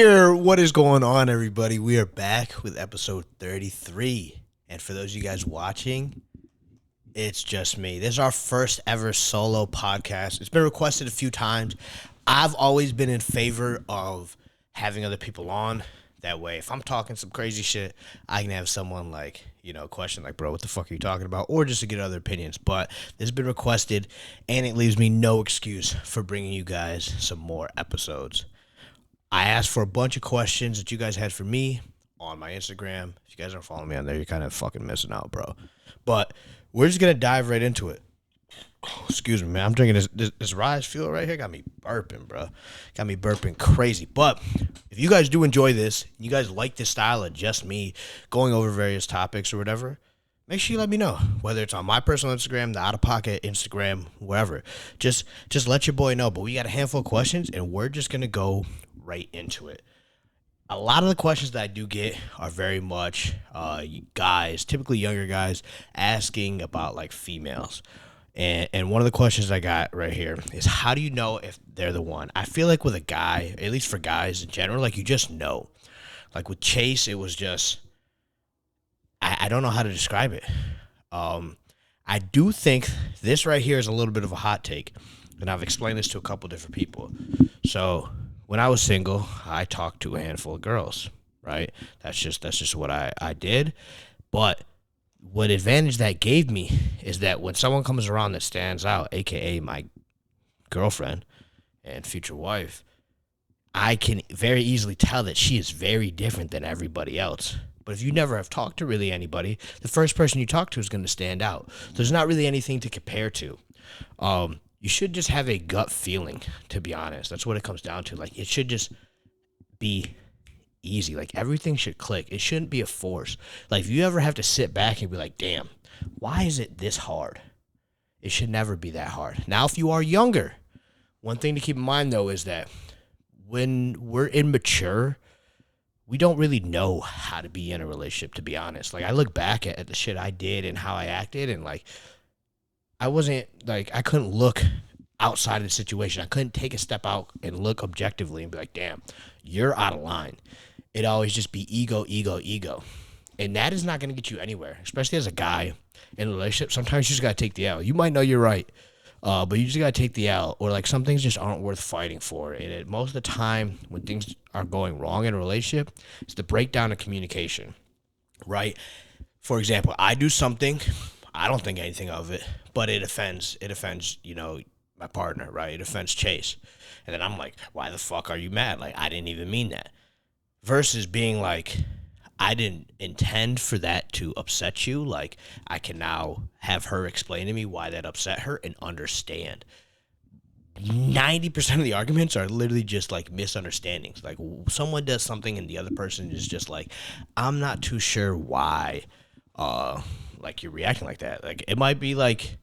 What is going on, everybody? We are back with episode 33. And for those of you guys watching, it's just me. This is our first ever solo podcast. It's been requested a few times. I've always been in favor of having other people on. That way, if I'm talking some crazy shit, I can have someone question like, bro, what the fuck are you talking about? Or just to get other opinions. But this has been requested, and it leaves me no excuse for bringing you guys some more episodes. I asked for a bunch of questions that you guys had for me on my Instagram. If you guys aren't following me on there, you're kind of fucking missing out, bro. But we're just going to dive right into it. Oh, excuse me, man. I'm drinking this Rise Fuel right here. Got me burping, bro. Got me burping crazy. But if you guys do enjoy this, you guys like this style of just me going over various topics or whatever, make sure you let me know. Whether it's on my personal Instagram, the Outta Pocket Instagram, wherever. Just let your boy know. But we got a handful of questions, and we're just going to go right into it. A lot of the questions that I do get are very much guys, typically younger guys, asking about like females. And one of the questions I got right here is, how do you know if they're the one? I feel like with a guy, at least for guys in general, like you just know. Like with Chase, it was just, I don't know how to describe it. I do think this right here is a little bit of a hot take, and I've explained this to a couple different people. So when I was single, I talked to a handful of girls, right? That's just what I did. But what advantage that gave me is that when someone comes around that stands out, aka my girlfriend and future wife, I can very easily tell that she is very different than everybody else. But if you never have talked to really anybody, the first person you talk to is going to stand out. There's not really anything to compare to. You should just have a gut feeling, to be honest. That's what it comes down to. Like, it should just be easy. Like, everything should click. It shouldn't be a force. Like, if you ever have to sit back and be like, damn, why is it this hard? It should never be that hard. Now, if you are younger, one thing to keep in mind, though, is that when we're immature, we don't really know how to be in a relationship, to be honest. Like, I look back at the shit I did and how I acted, and, like, I couldn't look outside of the situation. I couldn't take a step out and look objectively and be like, damn, you're out of line. It'd always just be ego, ego, ego. And that is not going to get you anywhere, especially as a guy in a relationship. Sometimes you just got to take the L. You might know you're right, but you just got to take the L, or like some things just aren't worth fighting for. And most of the time when things are going wrong in a relationship, it's the breakdown of communication, right? For example, I do something, I don't think anything of it, but it offends, my partner, right? It offends Chase. And then I'm like, why the fuck are you mad? Like, I didn't even mean that. Versus being like, I didn't intend for that to upset you. Like, I can now have her explain to me why that upset her and understand. 90% of the arguments are literally just like misunderstandings. Like, someone does something and the other person is just like, I'm not too sure why like you're reacting like that. Like, it might be like,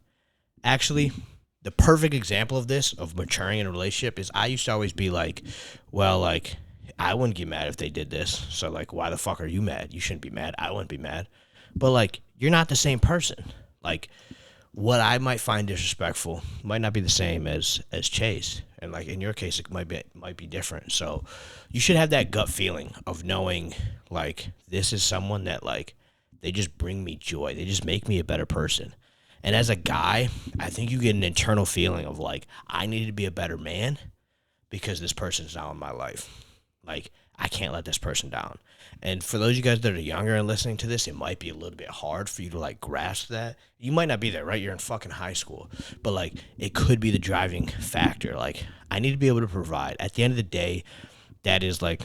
actually, the perfect example of this, of maturing in a relationship, is I used to always be like, well, like, I wouldn't get mad if they did this. So, like, why the fuck are you mad? You shouldn't be mad. I wouldn't be mad. But, like, you're not the same person. Like, what I might find disrespectful might not be the same as Chase. And, like, in your case, it might be different. So you should have that gut feeling of knowing, like, this is someone that, like, they just bring me joy. They just make me a better person. And as a guy, I think you get an internal feeling of, like, I need to be a better man because this person's now in my life. Like, I can't let this person down. And for those of you guys that are younger and listening to this, it might be a little bit hard for you to, like, grasp that. You might not be there, right? You're in fucking high school. But, like, it could be the driving factor. Like, I need to be able to provide. At the end of the day, that is, like,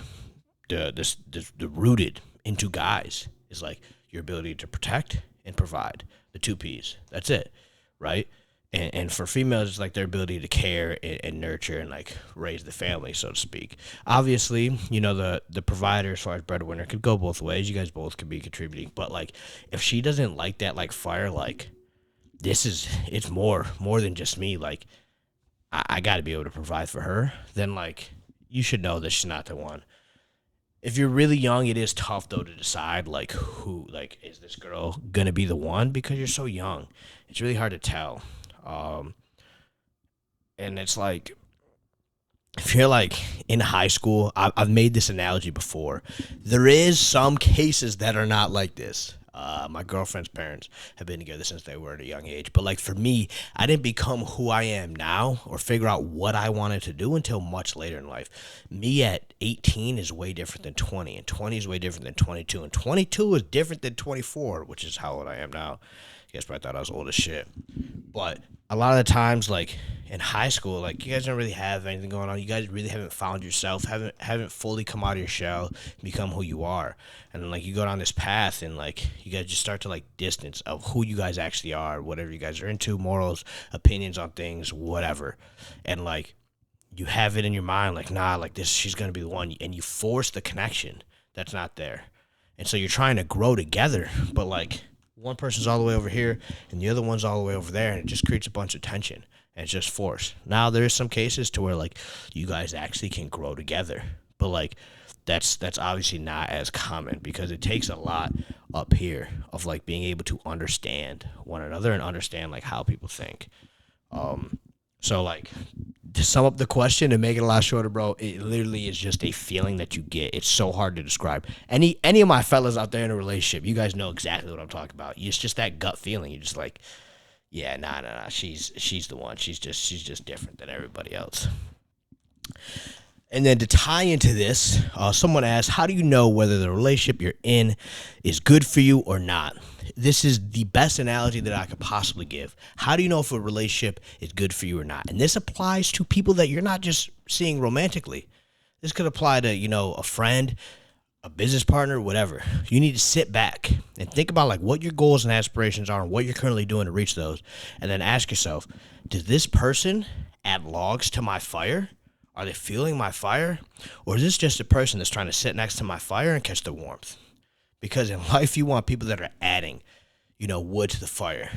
the rooted into guys is, like, your ability to protect and provide. The two P's. That's it, right? And for females, it's like their ability to care and nurture and like raise the family, so to speak. Obviously, the provider as far as breadwinner could go both ways. You guys both could be contributing. But like, if she doesn't like that like fire, like it's more than just me. Like, I got to be able to provide for her. Then like, you should know that she's not the one. If you're really young, it is tough though to decide like who, like, is this girl gonna be the one, because you're so young. It's really hard to tell. And it's like, if you're like in high school, I've made this analogy before. There is some cases that are not like this. My girlfriend's parents have been together since they were at a young age. But like for me, I didn't become who I am now or figure out what I wanted to do until much later in life. Me at 18 is way different than 20, and 20 is way different than 22, and 22 is different than 24, which is how old I am now. You guys probably thought I was old as shit. But a lot of the times, like in high school, like you guys don't really have anything going on. You guys really haven't found yourself, haven't fully come out of your shell, and become who you are. And then like you go down this path, and like you guys just start to like distance of who you guys actually are, whatever you guys are into, morals, opinions on things, whatever. And like you have it in your mind, like nah, like this, she's gonna be the one, and you force the connection that's not there. And so you're trying to grow together, but like one person's all the way over here and the other one's all the way over there, and it just creates a bunch of tension, and it's just force. Now there's some cases to where like you guys actually can grow together, but like that's obviously not as common because it takes a lot up here of like being able to understand one another and understand like how people think. So like to sum up the question and make it a lot shorter, bro, it literally is just a feeling that you get. It's so hard to describe. Any of my fellas out there in a relationship, you guys know exactly what I'm talking about. It's just that gut feeling. You're just like, yeah, nah. She's the one. She's just different than everybody else. And then to tie into this, someone asked, how do you know whether the relationship you're in is good for you or not? This is the best analogy that I could possibly give. How do you know if a relationship is good for you or not? And this applies to people that you're not just seeing romantically. This could apply to, a friend, a business partner, whatever. You need to sit back and think about like what your goals and aspirations are and what you're currently doing to reach those. And then ask yourself, does this person add logs to my fire? Are they fueling my fire? Or is this just a person that's trying to sit next to my fire and catch the warmth? Because in life, you want people that are adding, wood to the fire.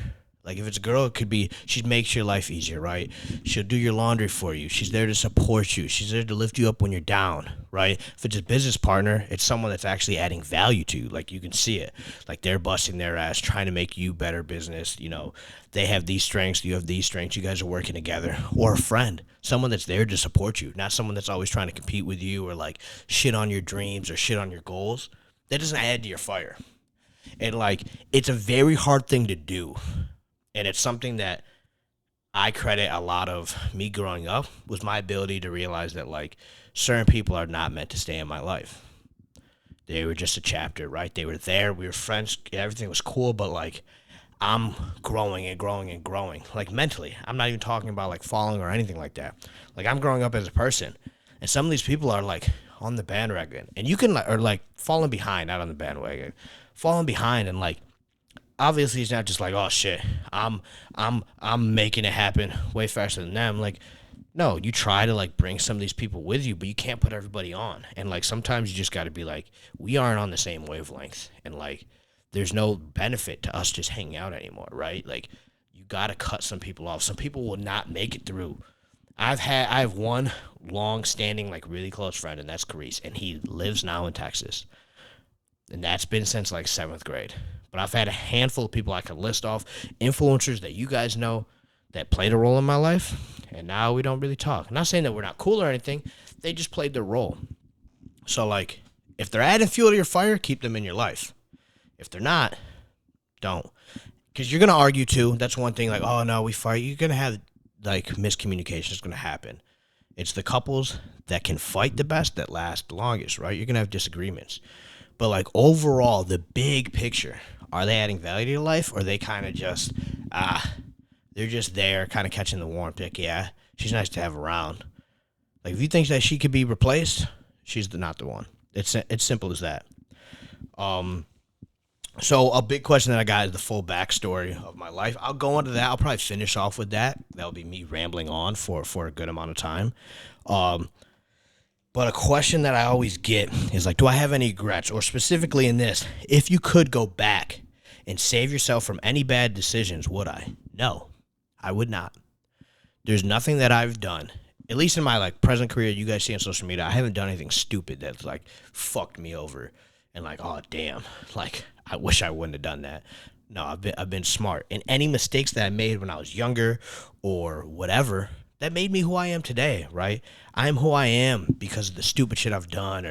Like if it's a girl, it could be she makes your life easier, right? She'll do your laundry for you. She's there to support you. She's there to lift you up when you're down, right? If it's a business partner, it's someone that's actually adding value to you. Like you can see it. Like they're busting their ass trying to make you better business. They have these strengths, you have these strengths. You guys are working together. Or a friend, someone that's there to support you, not someone that's always trying to compete with you or like shit on your dreams or shit on your goals. That doesn't add to your fire. And like it's a very hard thing to do. And it's something that I credit a lot of me growing up was my ability to realize that like certain people are not meant to stay in my life. They were just a chapter, right? They were there. We were friends. Everything was cool. But like I'm growing and growing and growing, like mentally. I'm not even talking about like falling or anything like that. Like I'm growing up as a person. And some of these people are like on the bandwagon. And you can or like falling behind, not on the bandwagon. Falling behind and like obviously it's not just like, oh shit, I'm making it happen way faster than them. Like, no, you try to like bring some of these people with you, but you can't put everybody on. And like sometimes you just got to be like, we aren't on the same wavelength, and like there's no benefit to us just hanging out anymore, right? Like you got to cut some people off. Some people will not make it through. I have one long-standing like really close friend, and that's Carice, and he lives now in Texas, and that's been since like 7th grade. But I've had a handful of people I could list off, influencers that you guys know that played a role in my life, and now we don't really talk. I'm not saying that we're not cool or anything. They just played their role. So, like, if they're adding fuel to your fire, keep them in your life. If they're not, don't. Because you're going to argue, too. That's one thing, like, oh, no, we fight. You're going to have, like, miscommunication is going to happen. It's the couples that can fight the best that last the longest, right? You're going to have disagreements. But, like, overall, the big picture, are they adding value to your life, or are they kind of just, they're just there kind of catching the warmth? Like, yeah, she's nice to have around. Like, if you think that she could be replaced, she's not the one. It's simple as that. So a big question that I got is the full backstory of my life. I'll go into that. I'll probably finish off with that. That'll be me rambling on for a good amount of time. But a question that I always get is like, do I have any regrets? Or specifically in this, if you could go back and save yourself from any bad decisions, would I? No, I would not. There's nothing that I've done, at least in my like present career, you guys see on social media, I haven't done anything stupid that's like fucked me over and like, oh damn, like I wish I wouldn't have done that. No, I've been smart. And any mistakes that I made when I was younger or whatever, that made me who I am today, right? I am who I am because of the stupid shit I've done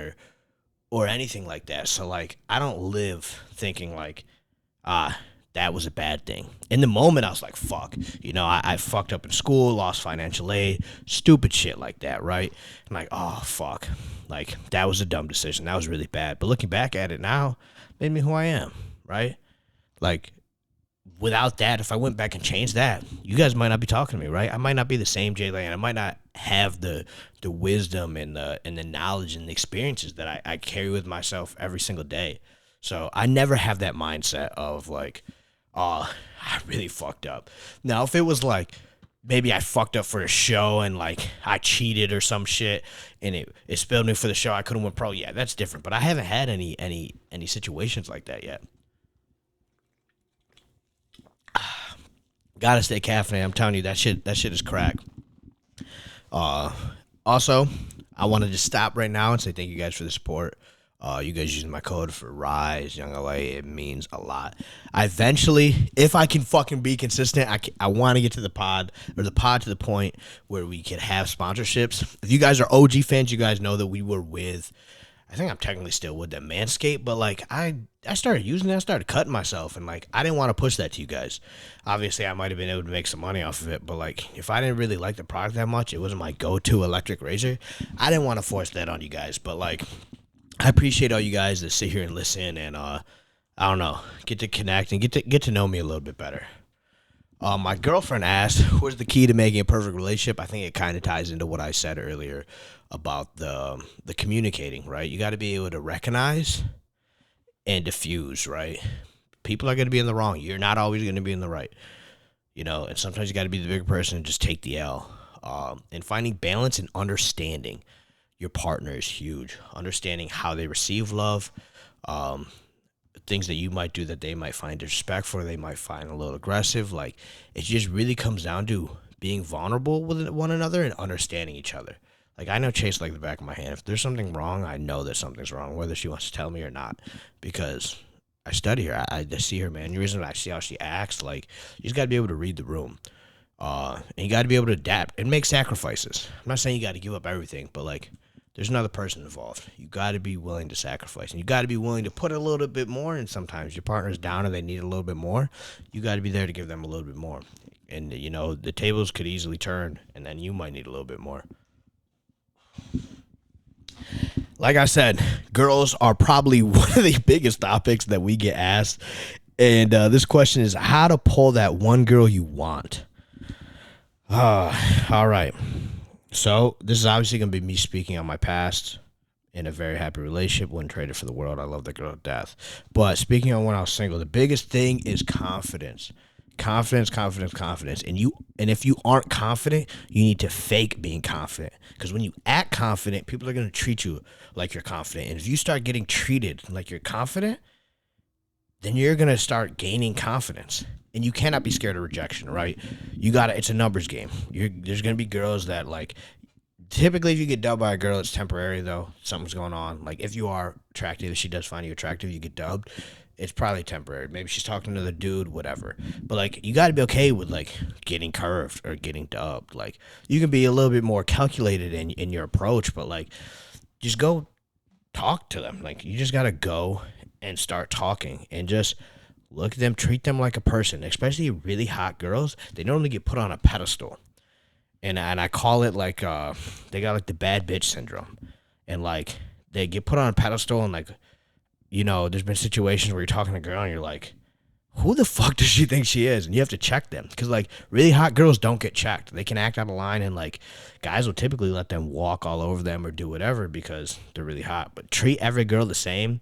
or anything like that. So like I don't live thinking like, that was a bad thing. In the moment, I was like, fuck. I fucked up in school, lost financial aid, stupid shit like that, right? I'm like, oh, fuck. Like, that was a dumb decision. That was really bad. But looking back at it now, made me who I am, right? Like, without that, if I went back and changed that, you guys might not be talking to me, right? I might not be the same Jay Lane. I might not have the wisdom and the knowledge and the experiences that I carry with myself every single day. So I never have that mindset of like, oh, I really fucked up. Now, if it was like maybe I fucked up for a show and like I cheated or some shit and it spilled me for the show, I couldn't win pro. Yeah, that's different. But I haven't had any situations like that yet. Gotta stay caffeinated. I'm telling you, that shit is crack. Also, I want to just stop right now and say thank you guys for the support. You guys using my code for Rise Young LA, it means a lot. I eventually, if I can fucking be consistent, I want to get to the pod to the point where we can have sponsorships. If you guys are OG fans, you guys know that we were with, I think I'm technically still with them, Manscaped, but like I started using it, I started cutting myself, and like I didn't want to push that to you guys. Obviously, I might have been able to make some money off of it, but like if I didn't really like the product that much, it wasn't my go-to electric razor. I didn't want to force that on you guys, but like I appreciate all you guys that sit here and listen, and I don't know, get to connect and get to know me a little bit better. My girlfriend asked, "What's the key to making a perfect relationship?" I think it kind of ties into what I said earlier about the communicating. Right, you got to be able to recognize and diffuse. Right, people are going to be in the wrong. You're not always going to be in the right. And sometimes you got to be the bigger person and just take the L. And finding balance and understanding your partner is huge. Understanding how they receive love, things that you might do that they might find disrespectful, or they might find a little aggressive. Like, it just really comes down to being vulnerable with one another and understanding each other. Like, I know Chase like the back of my hand. If there's something wrong, I know that something's wrong, whether she wants to tell me or not, because I study her. I see her mannerisms. I see how she acts. Like, you just got to be able to read the room. And you got to be able to adapt and make sacrifices. I'm not saying you got to give up everything, but like, there's another person involved. You got to be willing to sacrifice, and you got to be willing to put a little bit more. And sometimes your partner's down and they need a little bit more. You got to be there to give them a little bit more. And the tables could easily turn, and then you might need a little bit more. Like I said, girls are probably one of the biggest topics that we get asked. And this question is how to pull that one girl you want. All right. So this is obviously going to be me speaking on my past. In a very happy relationship, wouldn't trade it for the world. I love that girl to death. But speaking on when I was single, the biggest thing is confidence. Confidence. And if you aren't confident, you need to fake being confident. Because when you act confident, people are going to treat you like you're confident. And if you start getting treated like you're confident, then you're going to start gaining confidence. And you cannot be scared of rejection, right? It's a numbers game. There's going to be girls that, like, typically if you get dubbed by a girl, it's temporary, though. Something's going on. Like, if you are attractive, if she does find you attractive, you get dubbed. It's probably temporary. Maybe she's talking to the dude, whatever. But, like, you got to be okay with, like, getting curved or getting dubbed. Like, you can be a little bit more calculated in your approach, but, like, just go talk to them. Like, you just got to go and start talking and just look at them, treat them like a person. Especially really hot girls, they normally get put on a pedestal. And I call it like they got like the bad bitch syndrome. And like they get put on a pedestal and like, there's been situations where you're talking to a girl and you're like, who the fuck does she think she is? And you have to check them. Because like really hot girls don't get checked. They can act out of line and like guys will typically let them walk all over them or do whatever because they're really hot. But treat every girl the same.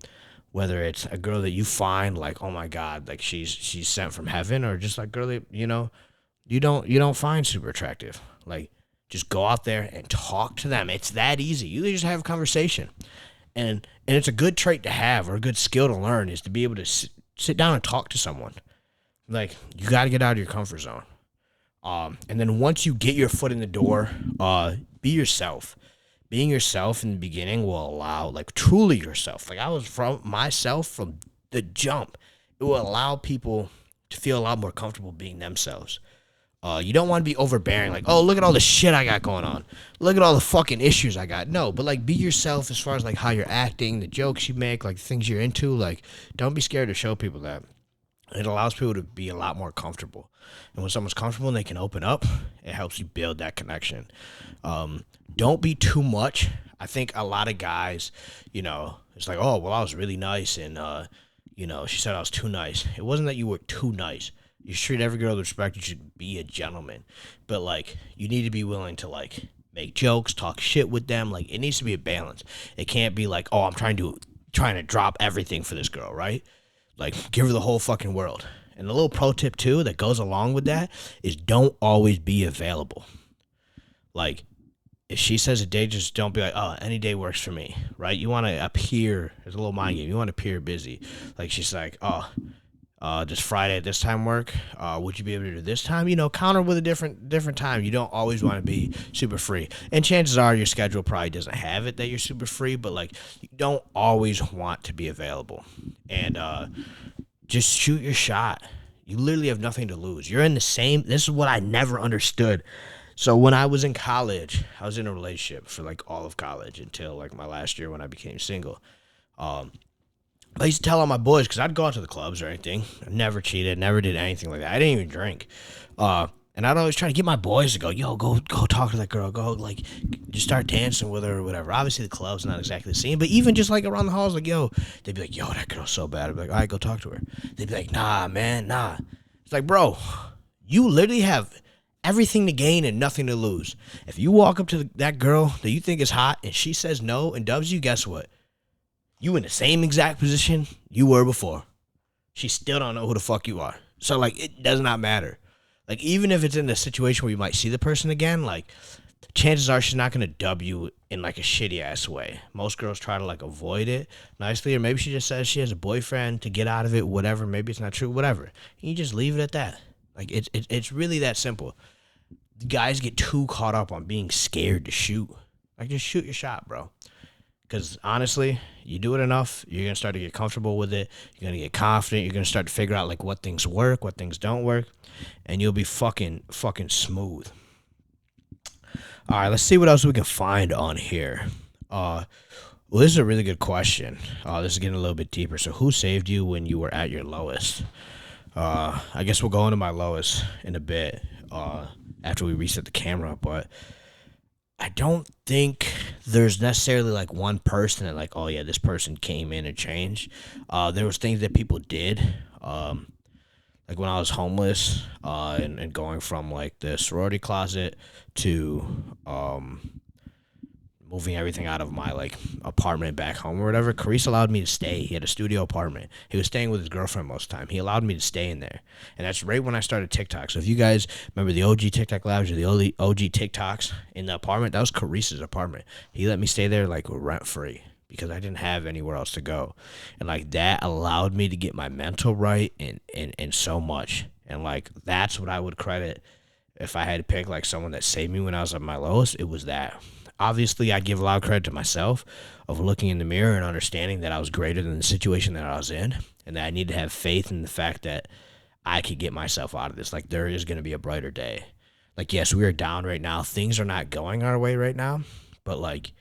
Whether it's a girl that you find like, oh my God, like she's sent from heaven, or just like girl that, you don't find super attractive. Like, just go out there and talk to them. It's that easy. You just have a conversation. And it's a good trait to have, or a good skill to learn, is to be able to sit down and talk to someone. Like, you got to get out of your comfort zone. And then once you get your foot in the door, be yourself. Being yourself in the beginning will allow, like, truly yourself. Like, I was from myself from the jump. It will allow people to feel a lot more comfortable being themselves. You don't want to be overbearing, like, oh, look at all the shit I got going on. Look at all the fucking issues I got. No, but, like, be yourself as far as, like, how you're acting, the jokes you make, like, things you're into. Like, don't be scared to show people that. It allows people to be a lot more comfortable. And when someone's comfortable and they can open up, it helps you build that connection. Don't be too much. I think a lot of guys, it's like, oh, well, I was really nice, and, she said I was too nice. It wasn't that you were too nice. You should treat every girl with respect. You should be a gentleman. But, like, you need to be willing to, like, make jokes, talk shit with them. Like, it needs to be a balance. It can't be like, oh, I'm trying to drop everything for this girl, right? Like, give her the whole fucking world. And a little pro tip, too, that goes along with that is don't always be available. Like, if she says a day, just don't be like, oh, any day works for me, right? You want to appear, there's a little mind game. You want to appear busy. Like, she's like, oh, does Friday at this time work? Would you be able to do this time? Counter with a different time. You don't always want to be super free. And chances are your schedule probably doesn't have it that you're super free, but, like, you don't always want to be available. And just shoot your shot. You literally have nothing to lose. You're in the same, this is what I never understood. So when I was in college, I was in a relationship for, like, all of college until, like, my last year when I became single. I used to tell all my boys, because I'd go out to the clubs or anything. I never cheated, never did anything like that. I didn't even drink. And I'd always try to get my boys to go, yo, go talk to that girl. Go, like, just start dancing with her or whatever. Obviously, the club's not exactly the same. But even just, like, around the halls, like, yo, they'd be like, yo, that girl's so bad. I'd be like, all right, go talk to her. They'd be like, nah, man, nah. It's like, bro, you literally have everything to gain and nothing to lose. If you walk up to that girl that you think is hot and she says no and dubs you, guess what? You in the same exact position you were before. She still don't know who the fuck you are. So, like, it does not matter. Like, even if it's in a situation where you might see the person again, like, chances are she's not going to dub you in, like, a shitty-ass way. Most girls try to, like, avoid it nicely, or maybe she just says she has a boyfriend to get out of it, whatever. Maybe it's not true, whatever. And you just leave it at that. Like, it's really that simple. Guys get too caught up on being scared to shoot. Like, just shoot your shot, bro. Because, honestly, you do it enough, you're going to start to get comfortable with it. You're going to get confident. You're going to start to figure out, like, what things work, what things don't work. And you'll be fucking smooth. All right, let's see what else we can find on here. Well, this is a really good question. This is getting a little bit deeper. So, who saved you when you were at your lowest? I guess we'll go into my lowest in a bit after we reset the camera. But I don't think there's necessarily, like, one person that, like, oh, yeah, this person came in and changed. There was things that people did. Like, when I was homeless and going from, like, the sorority closet to moving everything out of my, like, apartment back home or whatever, Carice allowed me to stay. He had a studio apartment. He was staying with his girlfriend most of the time. He allowed me to stay in there. And that's right when I started TikTok. So if you guys remember the OG TikTok lives or the OG TikToks in the apartment, that was Carice's apartment. He let me stay there, like, rent-free because I didn't have anywhere else to go. And, like, that allowed me to get my mental right and so much. And, like, that's what I would credit if I had to pick, like, someone that saved me when I was at my lowest. It was that. Obviously, I give a lot of credit to myself of looking in the mirror and understanding that I was greater than the situation that I was in and that I need to have faith in the fact that I could get myself out of this. Like, there is going to be a brighter day. Like, yes, we are down right now. Things are not going our way right now. But, like,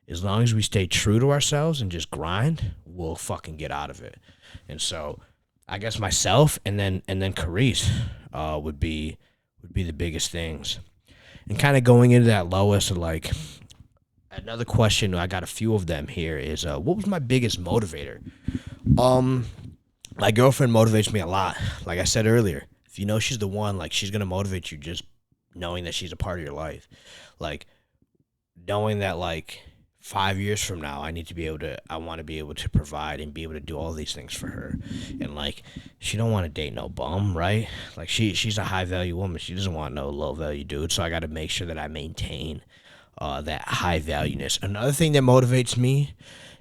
as long as we stay true to ourselves and just grind, we'll fucking get out of it. And so, I guess myself and then Carice would be the biggest things. And kind of going into that lowest of, like, another question, I got a few of them here, is what was my biggest motivator? My girlfriend motivates me a lot. Like I said earlier, if you know she's the one, like, she's going to motivate you just knowing that she's a part of your life. Like, knowing that, like, 5 years from now, I want to be able to provide and be able to do all these things for her. And, like, she don't want to date no bum, right? Like, she's a high-value woman. She doesn't want no low-value dude. So I got to make sure that I maintain that high-valueness. Another thing that motivates me,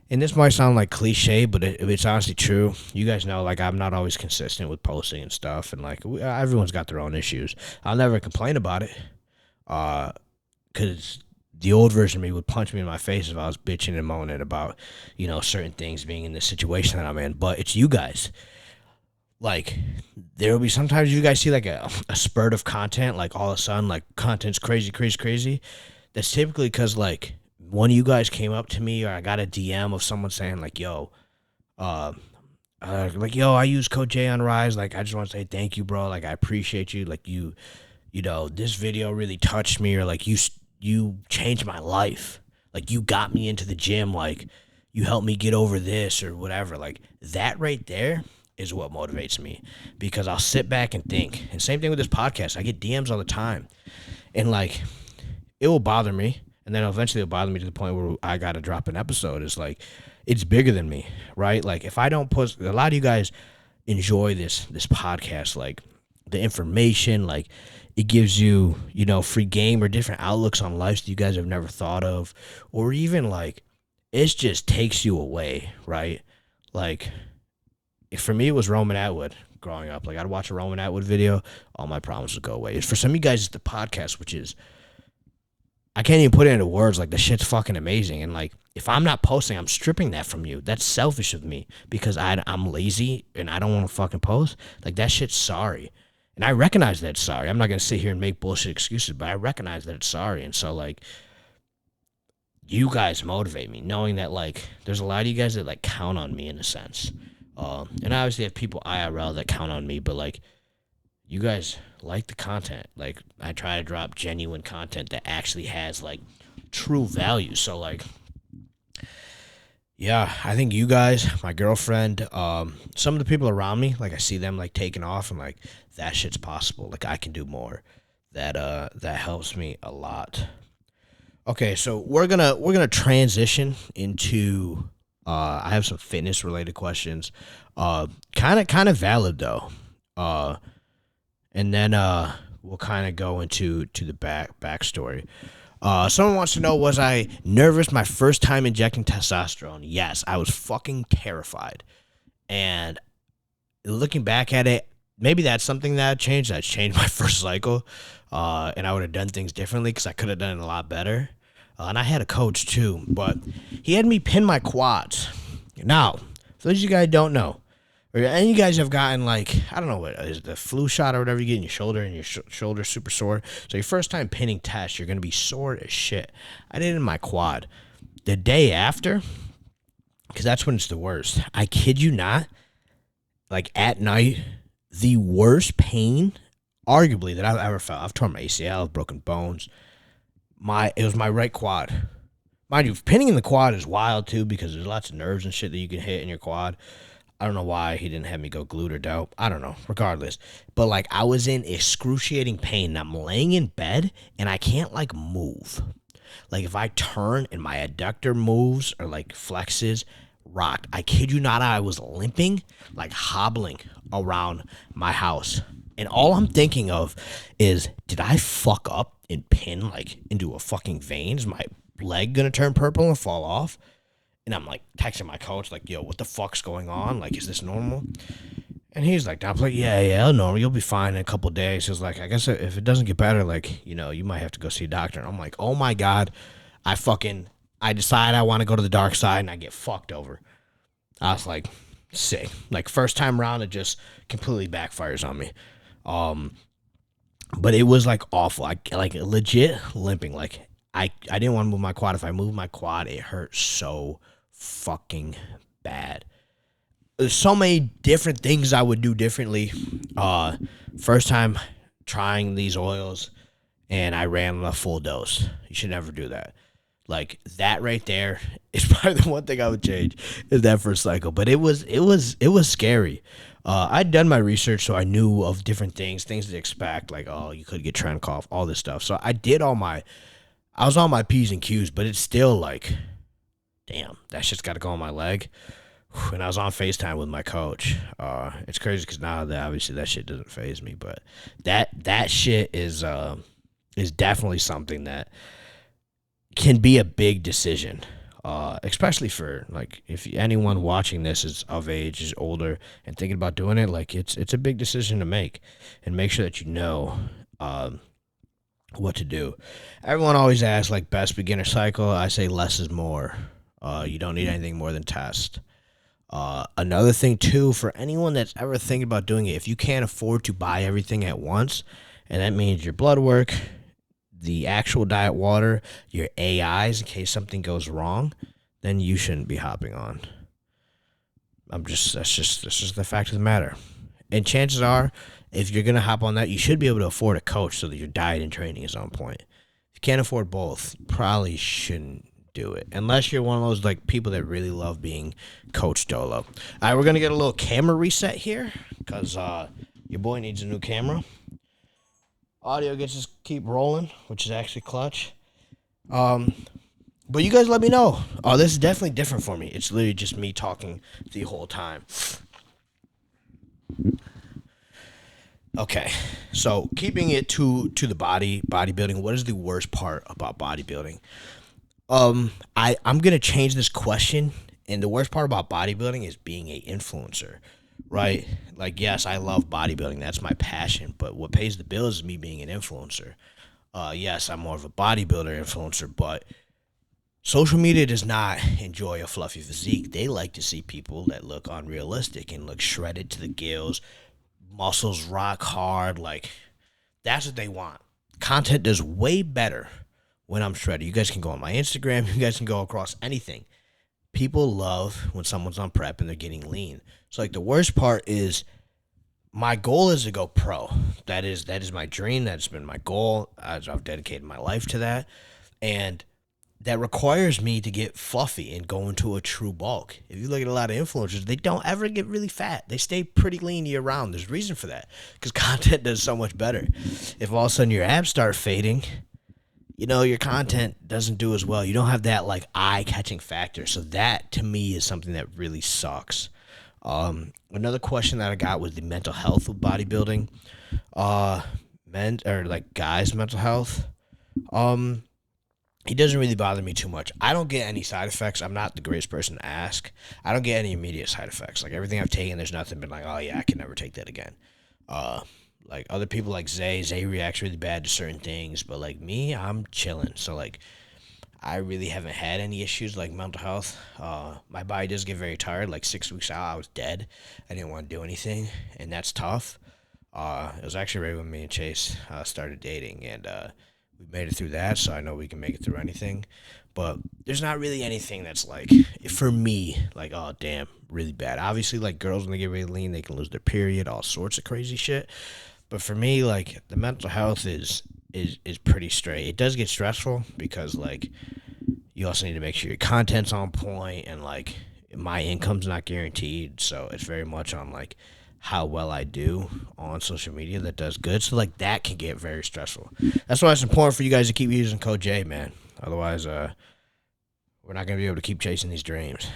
and this might sound like cliche, but it's honestly true. You guys know, like, I'm not always consistent with posting and stuff. And, like, everyone's got their own issues. I'll never complain about it because the old version of me would punch me in my face if I was bitching and moaning about, certain things being in the situation that I'm in. But it's you guys. like there will be sometimes you guys see like a spurt of content, like all of a sudden like content's crazy, crazy, crazy. That's typically because like one of you guys came up to me or I got a DM of someone saying like, uh, yo, I use code J on Rise. Like, I just want to say thank you, bro. Like, I appreciate you. Like, this video really touched me, or like you changed my life. Like, you got me into the gym. Like, you helped me get over this or whatever. Like, that right there is what motivates me, because I'll sit back and think. And same thing with this podcast. I get DMs all the time, and like, it will bother me, and then eventually it'll bother me to the point where I gotta drop an episode. It's like, it's bigger than me, right? Like, if I don't post, a lot of you guys enjoy this podcast, like the information, like it gives you, free game or different outlooks on life that you guys have never thought of, or even like it just takes you away, right? Like, for me, it was Roman Atwood growing up. Like, I'd watch a Roman Atwood video, all my problems would go away. For some of you guys, it's the podcast, which is, I can't even put it into words. Like, the shit's fucking amazing. And like, if I'm not posting, I'm stripping that from you. That's selfish of me, because I'm lazy and I don't want to fucking post. Like, that shit's sorry. And I recognize that it's sorry. I'm not going to sit here and make bullshit excuses, but I recognize that it's sorry. And so like, you guys motivate me, knowing that like, there's a lot of you guys that like count on me in a sense. And I obviously have people IRL that count on me, but like, you guys like the content. Like, I try to drop genuine content that actually has like true value. So like, yeah, I think you guys, my girlfriend, some of the people around me, like I see them like taking off, and like, that shit's possible. Like, I can do more. That helps me a lot. Okay, so we're gonna transition into I have some fitness related questions. Kind of valid though. And then we'll kind of go into the backstory. Someone wants to know, was I nervous my first time injecting testosterone? Yes, I was fucking terrified. And looking back at it, maybe that's something that changed. That's changed my first cycle. And I would have done things differently, because I could have done it a lot better. And I had a coach too, but he had me pin my quads. Now, for those of you guys don't know, or any of you guys have gotten like, I don't know what is the flu shot or whatever you get in your shoulder, and your shoulder super sore. So your first time pinning test, you're going to be sore as shit. I did it in my quad. The day after, because that's when it's the worst, I kid you not, like at night, the worst pain, arguably, that I've ever felt. I've torn my ACL, I've broken bones. It was my right quad. Mind you, pinning in the quad is wild too, because there's lots of nerves and shit that you can hit in your quad. I don't know why he didn't have me go glute or dope. I don't know. Regardless. But like, I was in excruciating pain. And I'm laying in bed and I can't like move. Like, if I turn and my adductor moves or like flexes, rocked. I kid you not, I was limping, like hobbling around my house. And all I'm thinking of is, did I fuck up and pin like into a fucking vein? Is my leg gonna turn purple and fall off? And I'm like texting my coach, like, yo, what the fuck's going on? Like, is this normal? And he's like, I'm like, yeah, normal. You'll be fine in a couple of days. He's like, I guess if it doesn't get better, like, you might have to go see a doctor. And I'm like, oh my God, I decide I want to go to the dark side, and I get fucked over. I was like, sick. Like, first time around, it just completely backfires on me. But it was like awful. I like legit limping. Like, I didn't want to move my quad. If I moved my quad, it hurt so fucking bad. There's so many different things I would do differently. First time trying these oils, and I ran a full dose. You should never do that. Like, that right there is probably the one thing I would change, is that first cycle. But it was scary. I'd done my research, so I knew of different things to expect, like, oh, you could get trend cough, all this stuff. So I was on my P's and Q's, but it's still like, damn, that shit's got to go on my leg. And I was on FaceTime with my coach. It's crazy because now that obviously that shit doesn't faze me, but that shit is definitely something that can be a big decision, especially for like, if anyone watching this is of age, is older, and thinking about doing it. Like, it's a big decision to make, and make sure that you know what to do. Everyone always asks like best beginner cycle. I say less is more. You don't need anything more than test. Another thing too, for anyone that's ever thinking about doing it, if you can't afford to buy everything at once, and that means your blood work, the actual diet water, your AIs in case something goes wrong, then you shouldn't be hopping on. That's just the fact of the matter. And chances are, if you're gonna hop on that, you should be able to afford a coach so that your diet and training is on point. If you can't afford both, you probably shouldn't do it unless you're one of those like people that really love being coach dolo. All right, we're gonna get a little camera reset here because your boy needs a new camera. Audio gets to keep rolling, which is actually clutch. But you guys let me know. Oh, this is definitely different for me. It's literally just me talking the whole time. Okay, so keeping it to the bodybuilding. What is the worst part about bodybuilding? I'm gonna change this question, and the worst part about bodybuilding is being a influencer, right? Like, yes, I love bodybuilding. That's my passion. But what pays the bills is me being an influencer. Yes, I'm more of a bodybuilder influencer, but social media does not enjoy a fluffy physique. They like to see people that look unrealistic and look shredded to the gills, muscles rock hard. Like, that's what they want. Content does way better when I'm shredded. You guys can go on my Instagram. You guys can go across anything. People love when someone's on prep and they're getting lean. So, like, the worst part is my goal is to go pro. That is my dream. That's been my goal. I've dedicated my life to that. And that requires me to get fluffy and go into a true bulk. If you look at a lot of influencers, they don't ever get really fat. They stay pretty lean year round. There's a reason for that because content does so much better. If all of a sudden your abs start fading, your content doesn't do as well. You don't have that like eye-catching factor. So that to me is something that really sucks. Another question that I got was the mental health of bodybuilding. Men or like guys' mental health. It doesn't really bother me too much. I don't get any side effects. I'm not the greatest person to ask. I don't get any immediate side effects. Like everything I've taken, there's nothing been like, oh yeah, I can never take that again. Like other people like Zay reacts really bad to certain things, but like me, I'm chilling. So like, I really haven't had any issues like mental health. My body does get very tired. Like 6 weeks out, I was dead. I didn't want to do anything, and that's tough. It was actually right when me and Chase started dating, and we made it through that, so I know we can make it through anything. But there's not really anything that's like, for me, like, oh, damn, really bad. Obviously, like, girls, when they get really lean, they can lose their period, all sorts of crazy shit. But for me, like, the mental health is pretty straight. It does get stressful because, like, you also need to make sure your content's on point, and, like, my income's not guaranteed. So it's very much on, like, how well I do on social media that does good. So, like, that can get very stressful. That's why it's important for you guys to keep using code J, man. Otherwise, we're not going to be able to keep chasing these dreams.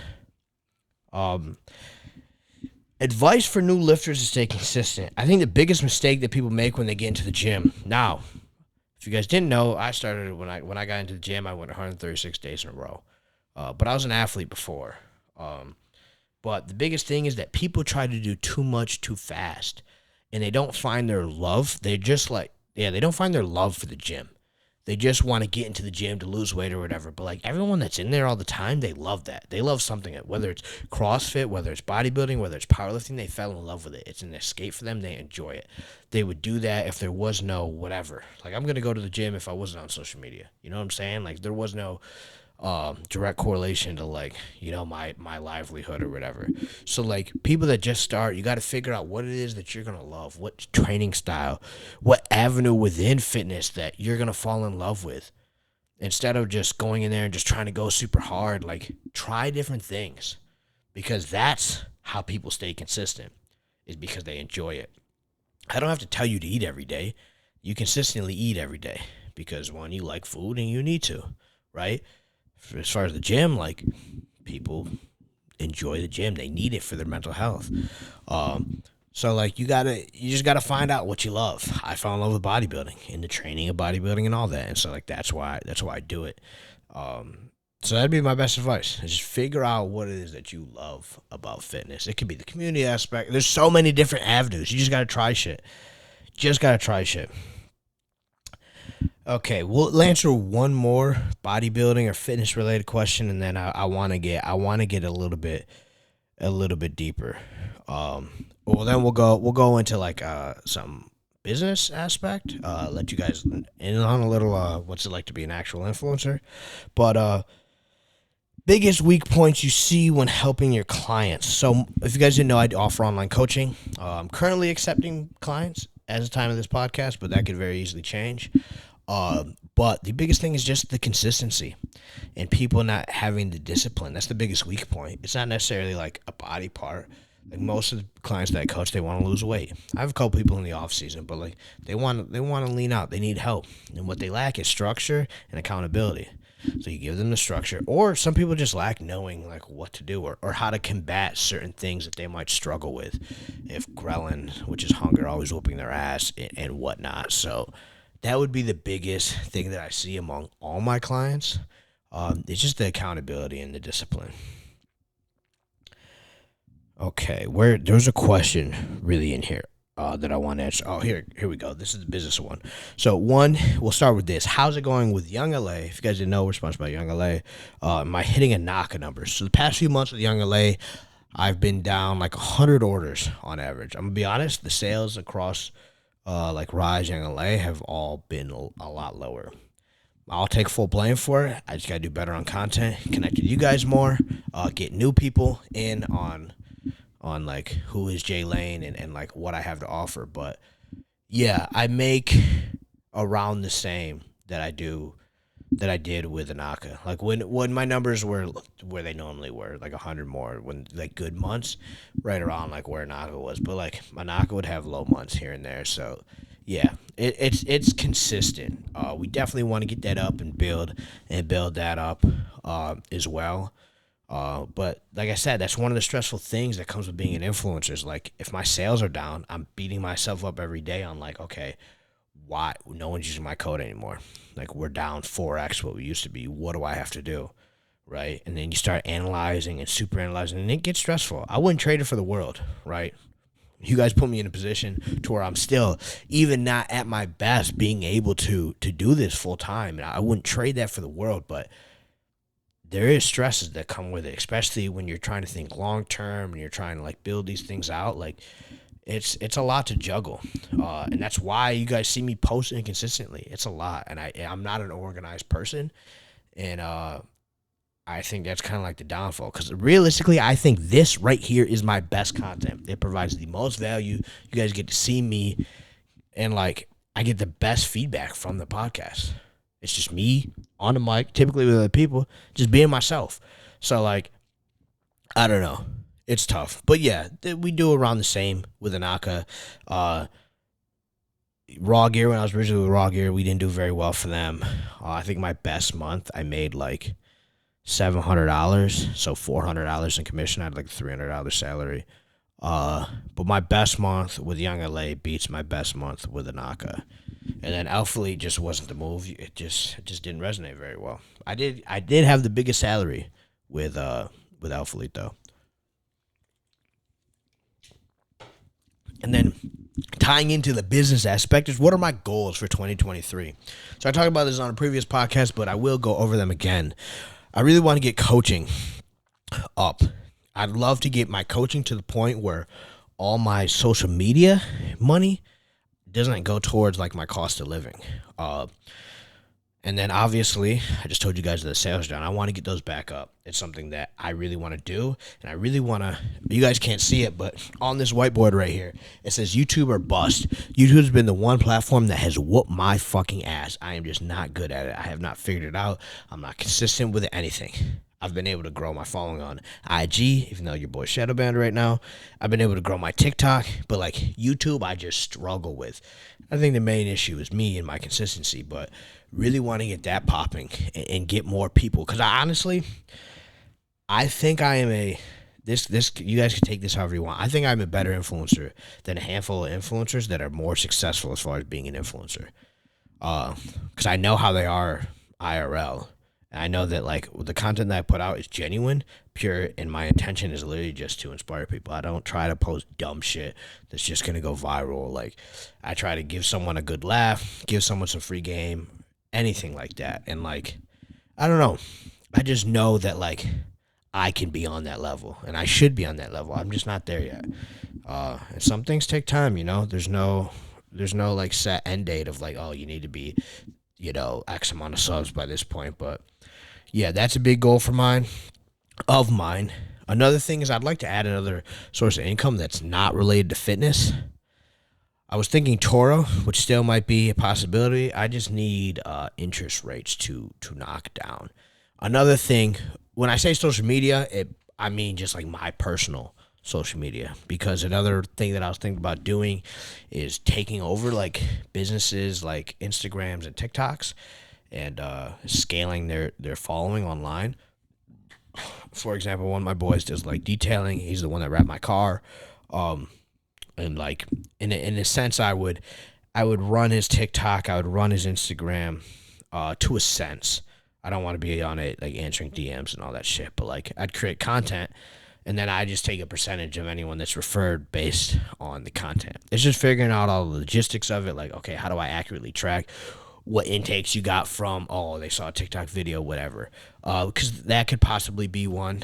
Advice for new lifters to stay consistent. I think the biggest mistake that people make when they get into the gym. Now, if you guys didn't know, I started when I got into the gym, I went 136 days in a row. But I was an athlete before. But the biggest thing is that people try to do too much too fast, and they don't find their love. They just they don't find their love for the gym. They just want to get into the gym to lose weight or whatever. But like everyone that's in there all the time, they love that. They love something, whether it's CrossFit, whether it's bodybuilding, whether it's powerlifting, they fell in love with it. It's an escape for them. They enjoy it. They would do that if there was no whatever. Like I'm going to go to the gym if I wasn't on social media. You know what I'm saying? Like there was no direct correlation to like, my livelihood or whatever. So like people that just start, you got to figure out what it is that you're going to love, what training style, what avenue within fitness that you're going to fall in love with. Instead of just going in there and just trying to go super hard, like try different things, because that's how people stay consistent, is because they enjoy it. I don't have to tell you to eat every day. You consistently eat every day because one, you like food and you need to, right? As far as the gym, like people enjoy the gym. They need it for their mental health. So like you just gotta find out what you love. I fell in love with bodybuilding and the training of bodybuilding and all that. And so like that's why I do it. So that'd be my best advice. Is just figure out what it is that you love about fitness. It could be the community aspect. There's so many different avenues. You just gotta try shit. Okay, we'll answer one more bodybuilding or fitness related question, and then I want to get a little bit a little bit deeper. Well, then we'll go into like some business aspect. Let you guys in on a little what's it like to be an actual influencer. But biggest weak points you see when helping your clients. So if you guys didn't know, I offer online coaching. I'm currently accepting clients as the time of this podcast, but that could very easily change. But the biggest thing is just the consistency and people not having the discipline. That's the biggest weak point. It's not necessarily like a body part. Like most of the clients that I coach, they want to lose weight. I have a couple people in the off season, but like they want to lean out. They need help, and what they lack is structure and accountability. So you give them the structure, or some people just lack knowing like what to do or how to combat certain things that they might struggle with if ghrelin, which is hunger, always whooping their ass and whatnot. So that would be the biggest thing that I see among all my clients. It's just the accountability and the discipline. Okay, there's a question really in here that I want to answer. Oh, here we go. This is the business one. So we'll start with this. How's it going with Young LA? If you guys didn't know, we're sponsored by Young LA. Am I hitting a knock of numbers? So the past few months with Young LA, I've been down like 100 orders on average. I'm gonna be honest, the sales across like Rise, Young LA have all been a lot lower. I'll take full blame for it. I just gotta do better on content, connect with you guys more, get new people in on like who is Jay Lane and like what I have to offer. But yeah, I make around the same that I did with Anaka. Like when my numbers were where they normally were, like 100 more, when like good months, right around like where Anaka was. But like Anaka would have low months here and there. So yeah, it's consistent. We definitely want to get that up and build that up as well. But like I said, that's one of the stressful things that comes with being an influencer. Is like if my sales are down, I'm beating myself up every day on like, okay, why no one's using my code anymore? Like we're down 4x what we used to be. What do I have to do? Right? And then you start analyzing and super analyzing, and it gets stressful. I wouldn't trade it for the world, right? You guys put me in a position to where I'm still, even not at my best, being able to do this full time. And I wouldn't trade that for the world, but there is stresses that come with it, especially when you're trying to think long term and you're trying to like build these things out. Like it's a lot to juggle, and that's why you guys see me posting consistently. It's a lot, and I'm not an organized person, and I think that's kind of like the downfall. Because realistically, I think this right here is my best content. It provides the most value. You guys get to see me, and like I get the best feedback from the podcast. It's just me on the mic, typically with other people, just being myself. So, like, I don't know. It's tough. But, yeah, we do around the same with Anaka. Raw Gear, when I was originally with Raw Gear, we didn't do very well for them. I think my best month, I made, like, $700, so $400 in commission. I had, like, a $300 salary. But my best month with Young LA beats my best month with Anaka. And then Alpha Elite just wasn't the move. It just didn't resonate very well. I did have the biggest salary with Alpha Elite though. And then tying into the business aspect is what are my goals for 2023? So I talked about this on a previous podcast, but I will go over them again. I really want to get coaching up. I'd love to get my coaching to the point where all my social media money doesn't go towards like my cost of living. And then obviously, I just told you guys the sales down. I want to get those back up. It's something that I really want to do. And I really want to, you guys can't see it, but on this whiteboard right here, it says YouTube or bust. YouTube's been the one platform that has whooped my fucking ass. I am just not good at it. I have not figured it out. I'm not consistent with anything. I've been able to grow my following on IG, even though your boy's shadowbanned right now. I've been able to grow my TikTok, but like YouTube, I just struggle with. I think the main issue is me and my consistency, but really want to get that popping and get more people. Because I think I am this. You guys can take this however you want. I think I'm a better influencer than a handful of influencers that are more successful as far as being an influencer. Because I know how they are IRL. And I know that like the content that I put out is genuine, pure, and my intention is literally just to inspire people. I don't try to post dumb shit that's just gonna go viral. Like I try to give someone a good laugh, give someone some free game, anything like that. And like I don't know, I just know that like I can be on that level, and I should be on that level. I'm just not there yet. And some things take time, you know. There's no like set end date of like, oh, you need to be, you know, X amount of subs by this point. But yeah, that's a big goal for mine. Of mine. Another thing is I'd like to add another source of income that's not related to fitness. I was thinking Toro, which still might be a possibility. I just need interest rates to knock down. Another thing, when I say social media, I mean just like my personal social media. Because another thing that I was thinking about doing is taking over like businesses like Instagrams and TikToks and scaling their following online. For example, one of my boys does like detailing. He's the one that wrapped my car. And like in a sense, I would run his TikTok, I would run his Instagram, to a sense. I don't want to be on it like answering DMs and all that shit, but like I'd create content, and then I just take a percentage of anyone that's referred based on the content. It's just figuring out all the logistics of it. Like, okay, how do I accurately track what intakes you got from, oh, they saw a TikTok video, whatever. Because that could possibly be one.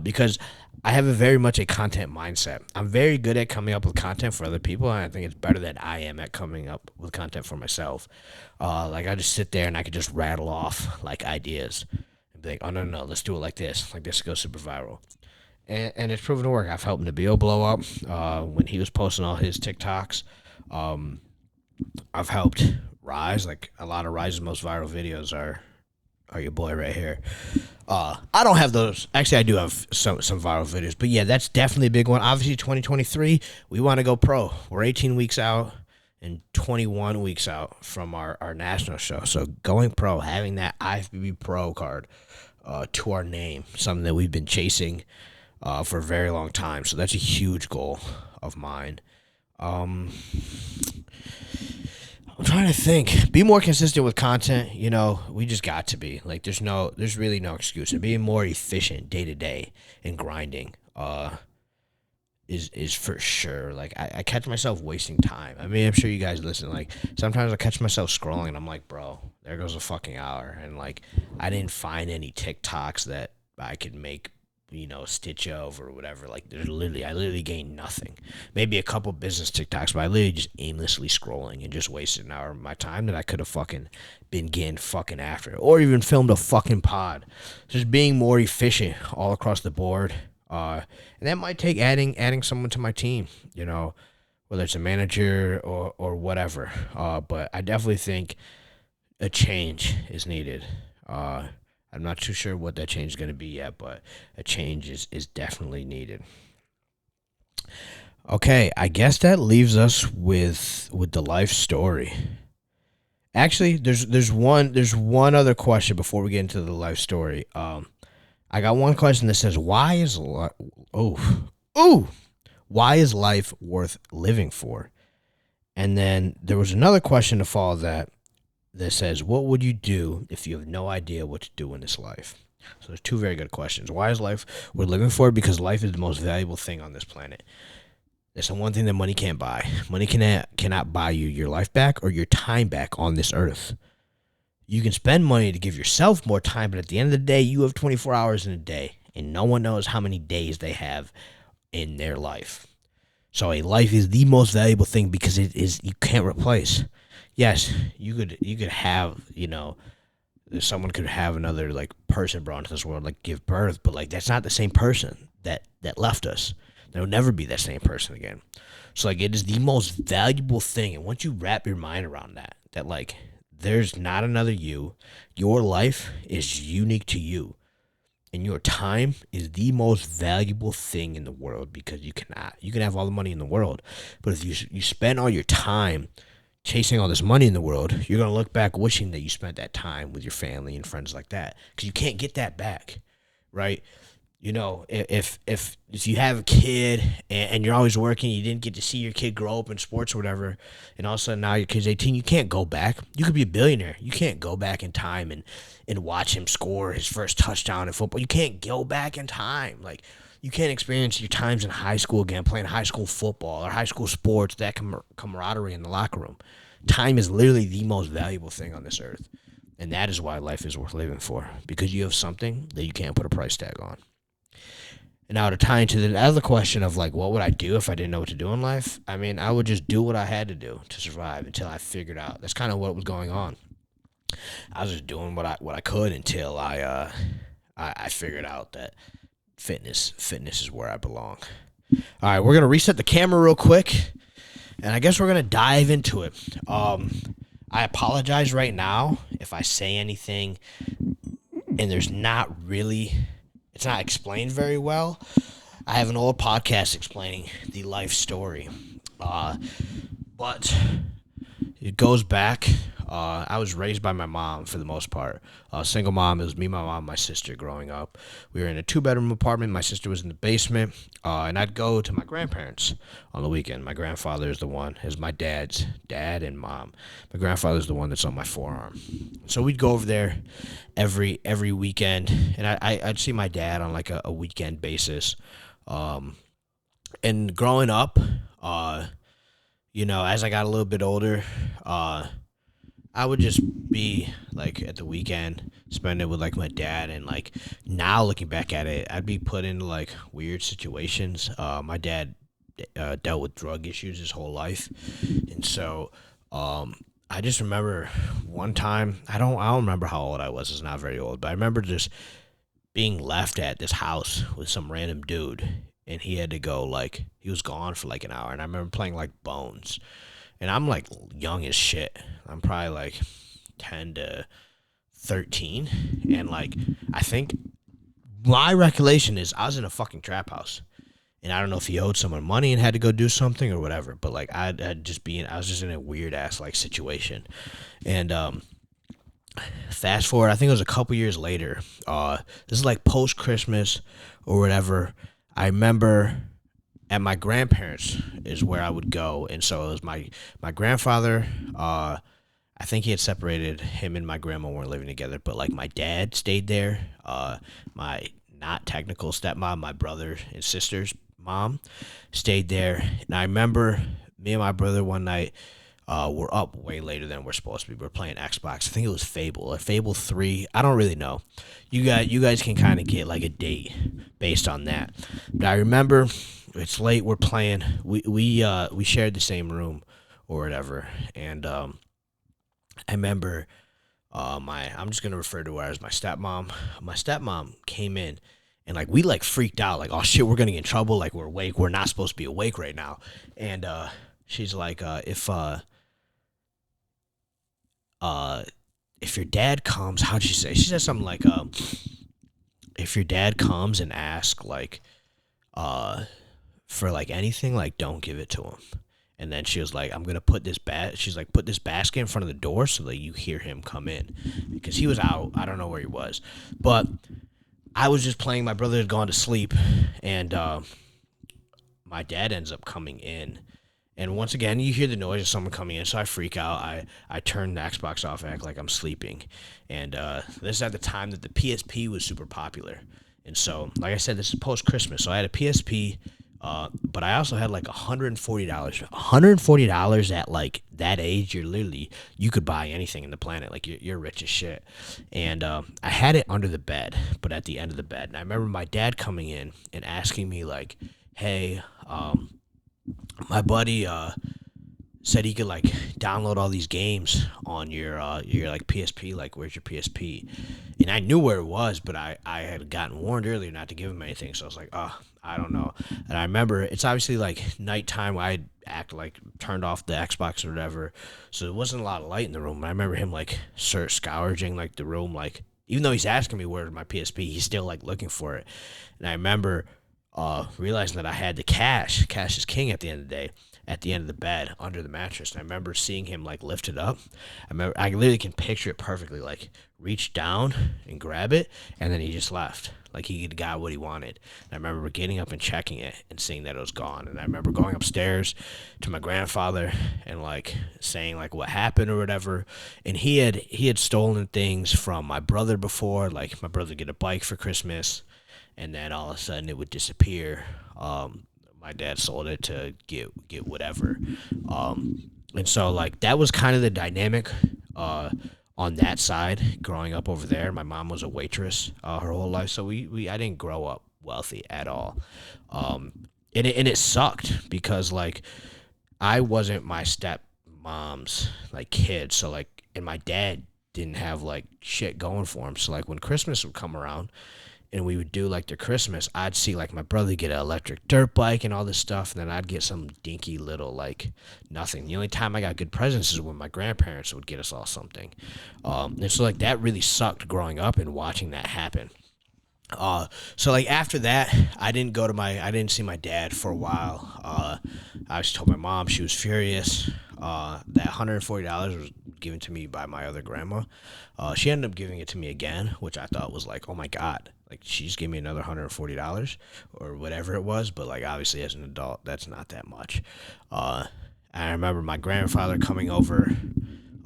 Because I have very much a content mindset. I'm very good at coming up with content for other people, and I think it's better than I am at coming up with content for myself. Like, I just sit there and I could just rattle off, like, ideas. And be like, oh, no, let's do it like this. Like, this goes super viral. And it's proven to work. I've helped Nabil blow up when he was posting all his TikToks. I've helped Rise. Like, a lot of Rise's most viral videos are your boy right here. I don't have those. Actually, I do have some viral videos. But yeah, that's definitely a big one. Obviously, 2023, we want to go pro. We're 18 weeks out and 21 weeks out from our national show. So going pro, having that IFBB Pro card to our name, something that we've been chasing for a very long time. So that's a huge goal of mine. I'm trying to think. Be more consistent with content. You know, we just got to be. Like, there's really no excuse. And being more efficient day to day and grinding is for sure. Like, I catch myself wasting time. I mean, I'm sure you guys listen. Like, sometimes I catch myself scrolling and I'm like, bro, there goes a fucking hour. And, like, I didn't find any TikToks that I could make, you know, stitch over or whatever. Like, I literally gained nothing. Maybe a couple business TikToks, but I literally just aimlessly scrolling and just wasted an hour of my time that I could have fucking been getting fucking after, or even filmed a fucking pod. Just being more efficient all across the board. And that might take adding someone to my team, you know, whether it's a manager or whatever. But I definitely think a change is needed. I'm not too sure what that change is going to be yet, but a change is definitely needed. Okay, I guess that leaves us with the life story. Actually, there's one other question before we get into the life story. I got one question that says, why is life worth living for? And then there was another question to follow that says, what would you do if you have no idea what to do in this life? So there's two very good questions. Why is life worth living for? Because life is the most valuable thing on this planet. It's the one thing that money can't buy. Money cannot buy you your life back or your time back on this earth. You can spend money to give yourself more time, but at the end of the day, you have 24 hours in a day, and no one knows how many days they have in their life. So a life is the most valuable thing because it is, you can't replace. Yes, you could have, you know, someone could have another like person brought into this world, like give birth, but like that's not the same person that left us. There will never be that same person again. So like it is the most valuable thing, and once you wrap your mind around that like there's not another you, your life is unique to you, and your time is the most valuable thing in the world because you can have all the money in the world, but if you spend all your time chasing all this money in the world, you're going to look back wishing that you spent that time with your family and friends like that because you can't get that back, right? You know, if you have a kid and you're always working, you didn't get to see your kid grow up in sports or whatever, and all of a sudden now your kid's 18, you can't go back. You could be a billionaire. You can't go back in time and watch him score his first touchdown in football. You can't go back in time. Like, you can't experience your times in high school again, playing high school football or high school sports, that camaraderie in the locker room. Time is literally the most valuable thing on this earth. And that is why life is worth living for, because you have something that you can't put a price tag on. And now to tie into the other question of like, what would I do if I didn't know what to do in life? I mean, I would just do what I had to do to survive until I figured out. That's kind of what was going on. I was just doing what I could until I figured out that fitness is where I belong. All right, we're gonna reset the camera real quick, and I guess we're gonna dive into it. I apologize right now if I say anything and it's not explained very well. I have an old podcast explaining the life story, but it goes back. I was raised by my mom for the most part. Single mom. It was me, my mom, my sister growing up. We were in a 2-bedroom apartment. My sister was in the basement. And I'd go to my grandparents on the weekend. My grandfather is my dad's dad and mom. My grandfather's the one that's on my forearm. So we'd go over there every weekend. And I'd see my dad on like a weekend basis. And growing up, as I got a little bit older, I would just be like at the weekend, spend it with like my dad, and like now looking back at it, I'd be put into like weird situations. My dad dealt with drug issues his whole life, and so I just remember one time. I don't remember how old I was. It's not very old, but I remember just being left at this house with some random dude, and he had to go like he was gone for like an hour, and I remember playing like Bones. And I'm like young as shit. I'm probably like 10 to 13. And like, I think my recollection is I was in a fucking trap house. And I don't know if he owed someone money and had to go do something or whatever. But like, I was just in a weird ass like situation. And fast forward, I think it was a couple years later. This is like post Christmas or whatever. I remember at my grandparents is where I would go, and so it was my grandfather. I think he had separated. Him and my grandma weren't living together, but like my dad stayed there. My not technical stepmom, my brother and sister's mom, stayed there. And I remember me and my brother one night were up way later than we're supposed to be. We're playing Xbox. I think it was Fable or Fable 3. I don't really know. You guys can kind of get like a date based on that. But I remember. It's late. We're playing. We shared the same room or whatever. And I remember I'm just gonna refer to her as my stepmom. My stepmom came in and like we like freaked out. Like, oh shit, we're gonna get in trouble. Like we're awake. We're not supposed to be awake right now. And she's like, if your dad comes, how'd she say? She said something like, if your dad comes and asks like for like anything, like don't give it to him. And then she was like, I'm gonna put this put this basket in front of the door so that you hear him come in, because he was out. I don't know where he was, but I was just playing. My brother had gone to sleep, and my dad ends up coming in. And once again, you hear the noise of someone coming in, so I freak out. I turn the Xbox off, act like I'm sleeping. And this is at the time that the PSP was super popular. And so, like I said, this is post-Christmas, so I had a PSP. But I also had like $140. $140 at like that age, you could buy anything in the planet. Like you're rich as shit. And I had it under the bed, but at the end of the bed. And I remember my dad coming in and asking me like, hey, my buddy said he could like download all these games on your like PSP. Like, where's your PSP? And I knew where it was, but I had gotten warned earlier not to give him anything. So I was like, I don't know. And I remember it's obviously like nighttime. I'd act like turned off the Xbox or whatever, so there wasn't a lot of light in the room. And I remember him like scourging like the room, like even though he's asking me where's my PSP, he's still like looking for it. And I remember realizing that I had the cash. Cash is king at the end of the day. At the end of the bed, under the mattress. And I remember seeing him like lift it up. I literally can picture it perfectly. Like reach down and grab it, and then he just left. Like he got what he wanted. And I remember getting up and checking it and seeing that it was gone. And I remember going upstairs to my grandfather and like saying like what happened or whatever. And he had stolen things from my brother before. Like my brother would get a bike for Christmas, and then all of a sudden it would disappear. My dad sold it to get whatever. And so like that was kind of the dynamic on that side growing up over there. My mom was a waitress her whole life, so I didn't grow up wealthy at all. And it sucked because like I wasn't my stepmom's like kid, so like, and my dad didn't have like shit going for him. So like when Christmas would come around and we would do like the Christmas, I'd see like my brother get an electric dirt bike and all this stuff, and then I'd get some dinky little like nothing. The only time I got good presents is when my grandparents would get us all something. And so like that really sucked growing up and watching that happen. So like after that, I didn't see my dad for a while. I just told my mom, she was furious. That $140 was given to me by my other grandma. She ended up giving it to me again, which I thought was like, oh my God, like she just gave me another $140 or whatever it was. But like obviously as an adult, that's not that much. I remember my grandfather coming over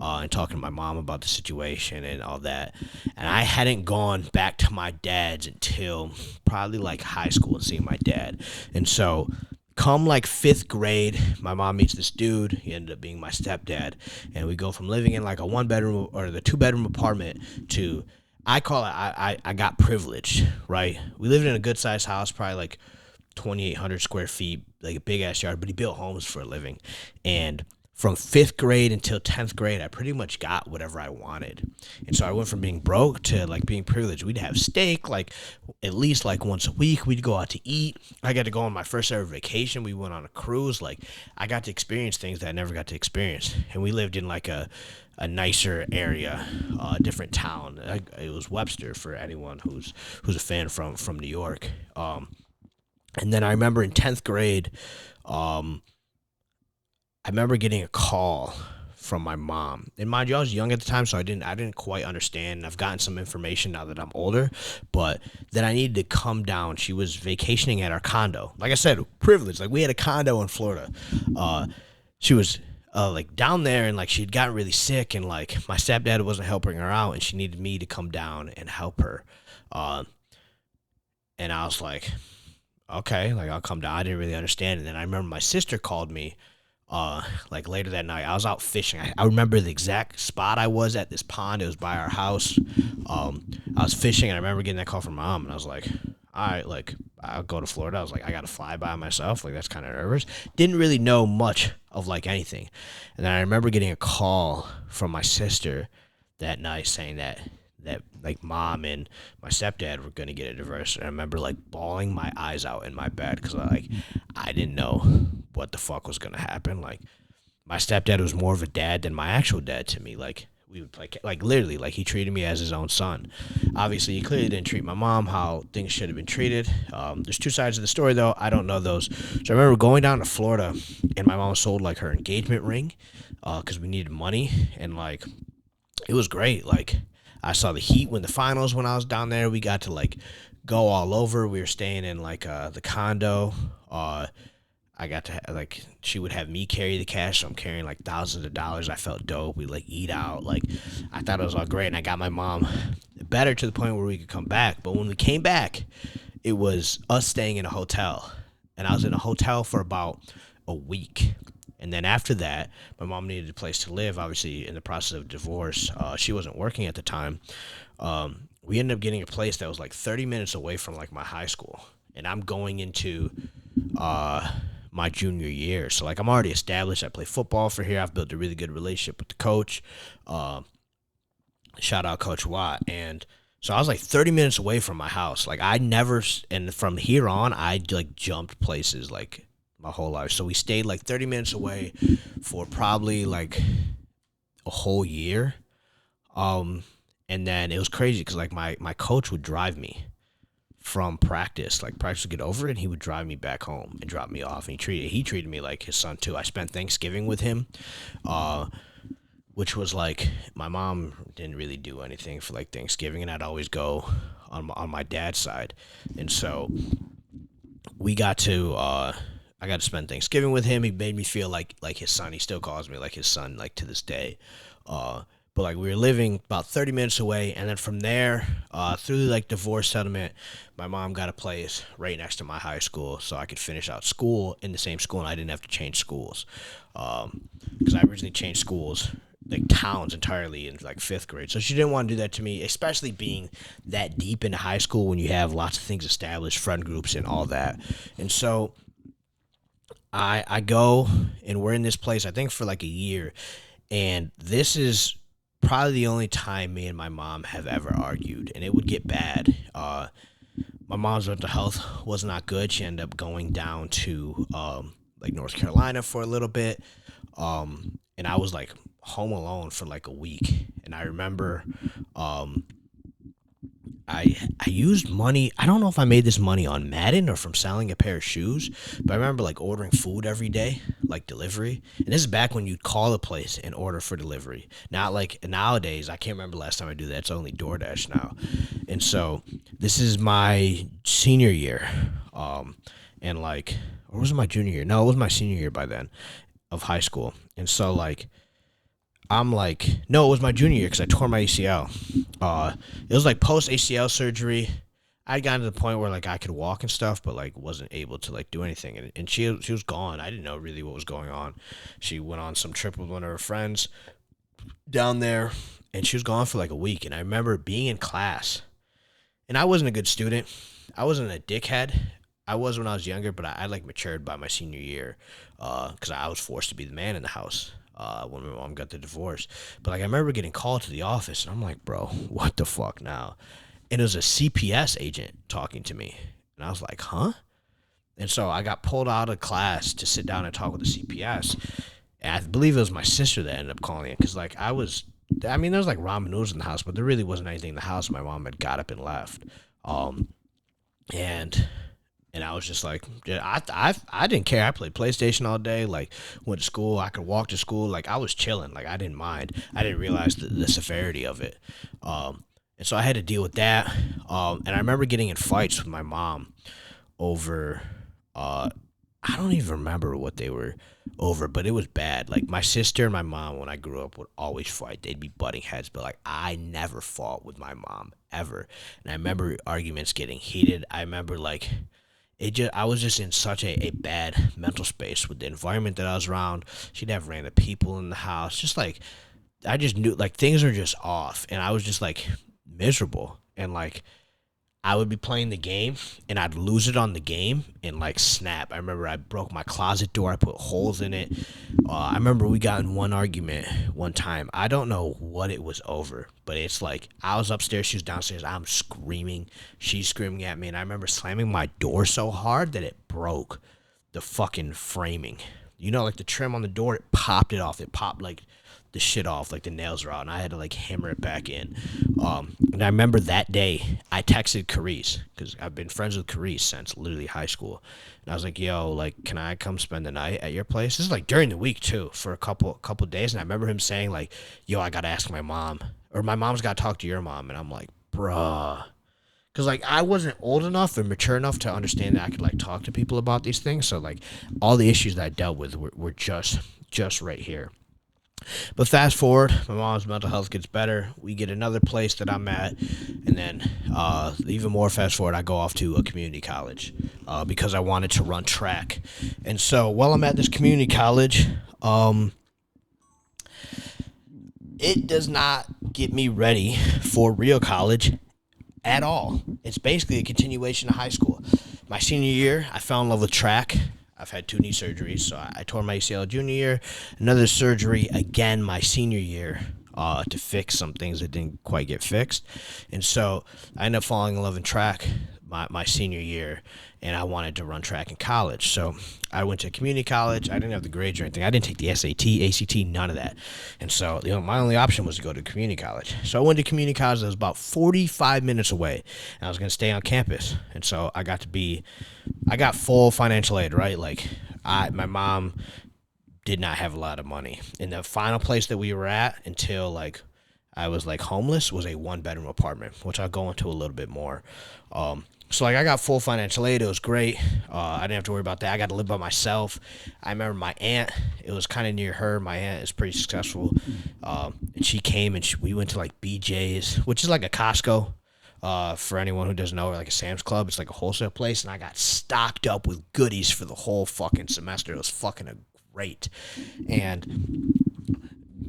and talking to my mom about the situation and all that. And I hadn't gone back to my dad's until probably like high school and seeing my dad. And so come like fifth grade, my mom meets this dude. He ended up being my stepdad. And we go from living in like a 1-bedroom or the 2-bedroom apartment to, I call it, I got privileged, right? We lived in a good sized house, probably like 2,800 square feet, like a big ass yard, but he built homes for a living. And from fifth grade until 10th grade, I pretty much got whatever I wanted. And so I went from being broke to like being privileged. We'd have steak like at least like once a week. We'd go out to eat. I got to go on my first ever vacation. We went on a cruise. Like I got to experience things that I never got to experience. And we lived in like a nicer area, a different town. It was Webster for anyone who's a fan from New York. And then I remember in 10th grade, I remember getting a call from my mom. And mind you, I was young at the time, so I didn't quite understand. I've gotten some information now that I'm older, but then I needed to come down. She was vacationing at our condo. Like I said, privilege. Like we had a condo in Florida. She was like down there, and like she'd gotten really sick, and like my stepdad wasn't helping her out, and she needed me to come down and help her. And I was like, okay, like I'll come down. I didn't really understand. And then I remember my sister called me like later that night. I was out fishing. I remember the exact spot I was at, this pond. It was by our house. I was fishing, and I remember getting that call from mom, and I was like, all right, like I'll go to Florida. I was like, I gotta fly by myself. Like that's kind of nervous. Didn't really know much of like anything. And then I remember getting a call from my sister that night saying that like mom and my stepdad were gonna get a divorce. And I remember like bawling my eyes out in my bed because I didn't know what the fuck was gonna happen. Like my stepdad was more of a dad than my actual dad to me. Like we would like literally like he treated me as his own son. Obviously, he clearly didn't treat my mom how things should have been treated. There's two sides of the story though. I don't know those. So I remember going down to Florida, and my mom sold like her engagement ring because we needed money, and like it was great. Like I saw the Heat win the finals when I was down there. We got to like go all over. We were staying in like the condo. I got to like she would have me carry the cash, so I'm carrying like thousands of dollars. I felt dope. We like eat out. Like I thought it was all great, and I got my mom better to the point where we could come back. But when we came back, it was us staying in a hotel, and I was in a hotel for about a week. And then after that, my mom needed a place to live. Obviously, in the process of divorce, she wasn't working at the time. We ended up getting a place that was like 30 minutes away from like my high school, and I'm going into my junior year. So like I'm already established. I play football for here. I've built a really good relationship with the coach. Shout out Coach Watt. And so I was like 30 minutes away from my house. Like I never, and from here on, I like jumped places like my whole life. So we stayed like 30 minutes away for probably like a whole year. And then it was crazy because like my coach would drive me from practice. Like practice would get over, and he would drive me back home and drop me off. And he treated me like his son too. I spent Thanksgiving with him, which was like my mom didn't really do anything for like Thanksgiving, and I'd always go on my dad's side. And so we got to I got to spend Thanksgiving with him. He made me feel like his son. He still calls me like his son, like to this day. But like we were living about 30 minutes away, and then from there, through like divorce settlement, my mom got a place right next to my high school, so I could finish out school in the same school, and I didn't have to change schools. Because I originally changed schools like towns entirely in like fifth grade. So she didn't want to do that to me, especially being that deep into high school when you have lots of things established, friend groups and all that. And so I go and we're in this place I think for like a year, and this is probably the only time me and my mom have ever argued, and it would get bad. My mom's mental health was not good. She ended up going down to like North Carolina for a little bit, and I was like home alone for like a week. And I remember I used money. I don't know if I made this money on Madden or from selling a pair of shoes, but I remember like ordering food every day, like delivery. And this is back when you'd call a place and order for delivery. Not like nowadays. I can't remember last time I do that. It's only DoorDash now. And so this is my senior year, and like, or was it my junior year? No, it was my senior year by then of high school. And so like I'm like, no, it was my junior year because I tore my ACL. It was like post ACL surgery. I'd gotten to the point where like I could walk and stuff, but like wasn't able to like do anything. And she was gone. I didn't know really what was going on. She went on some trip with one of her friends down there, and she was gone for like a week. And I remember being in class, and I wasn't a good student. I wasn't a dickhead. I was when I was younger, but I like matured by my senior year because I was forced to be the man in the house when my mom got the divorce. But like I remember getting called to the office, and I'm like, bro, what the fuck now? And it was a CPS agent talking to me, and I was like, huh? And so I got pulled out of class to sit down and talk with the CPS. And I believe it was my sister that ended up calling it because like I mean, there was like ramen noodles in the house, but there really wasn't anything in the house. My mom had got up and left. And I was just like, I didn't care. I played PlayStation all day. Like, went to school. I could walk to school. Like, I was chilling. Like, I didn't mind. I didn't realize the severity of it. And so I had to deal with that. And I remember getting in fights with my mom over, I don't even remember what they were over, but it was bad. Like, my sister and my mom, when I grew up, would always fight. They'd be butting heads, but like, I never fought with my mom ever. And I remember arguments getting heated. I remember like, I was just in such a bad mental space with the environment that I was around. She'd have random people in the house. Just like, I just knew like things were just off, and I was just like miserable. And like, I would be playing the game and I'd lose it on the game and like snap. I remember I broke my closet door. I put holes in it. I remember we got in one argument one time. I don't know what it was over, but it's like I was upstairs, she was downstairs. I'm screaming. She's screaming at me. And I remember slamming my door so hard that it broke the fucking framing. You know, like the trim on the door, it popped it off. It popped like the shit off, like the nails were out, and I had to like hammer it back in. And I remember that day I texted Carice because I've been friends with Carice since literally high school, and I was like, yo, like, can I come spend the night at your place? This is like during the week too, for a couple days. And I remember him saying like, yo, I gotta ask my mom, or my mom's gotta talk to your mom. And I'm like, bruh, because like I wasn't old enough and mature enough to understand that I could like talk to people about these things. So like all the issues that I dealt with were just right here. But fast forward, my mom's mental health gets better. We get another place that I'm at, and then even more fast forward, I go off to a community college because I wanted to run track. And so while I'm at this community college, it does not get me ready for real college at all. It's basically a continuation of high school. My senior year, I fell in love with track. I've had 2 knee surgeries, so I tore my ACL junior year, another surgery again my senior year to fix some things that didn't quite get fixed. And so I ended up falling in love in track my senior year, and I wanted to run track in college. So I went to community college. I didn't have the grades or anything. I didn't take the SAT, ACT, none of that. And so my only option was to go to community college. So I went to community college that was about 45 minutes away, and I was going to stay on campus. And so I got full financial aid, right? Like my mom did not have a lot of money. And the final place that we were at until like I was like homeless was a 1-bedroom apartment, which I'll go into a little bit more. So like I got full financial aid. It was great. I didn't have to worry about that. I got to live by myself. I remember my aunt, it was kind of near her. My aunt is pretty successful. And she came and we went to like BJ's, which is like a Costco. For anyone who doesn't know, or like a Sam's Club, it's like a wholesale place, and I got stocked up with goodies for the whole fucking semester. It was fucking great. And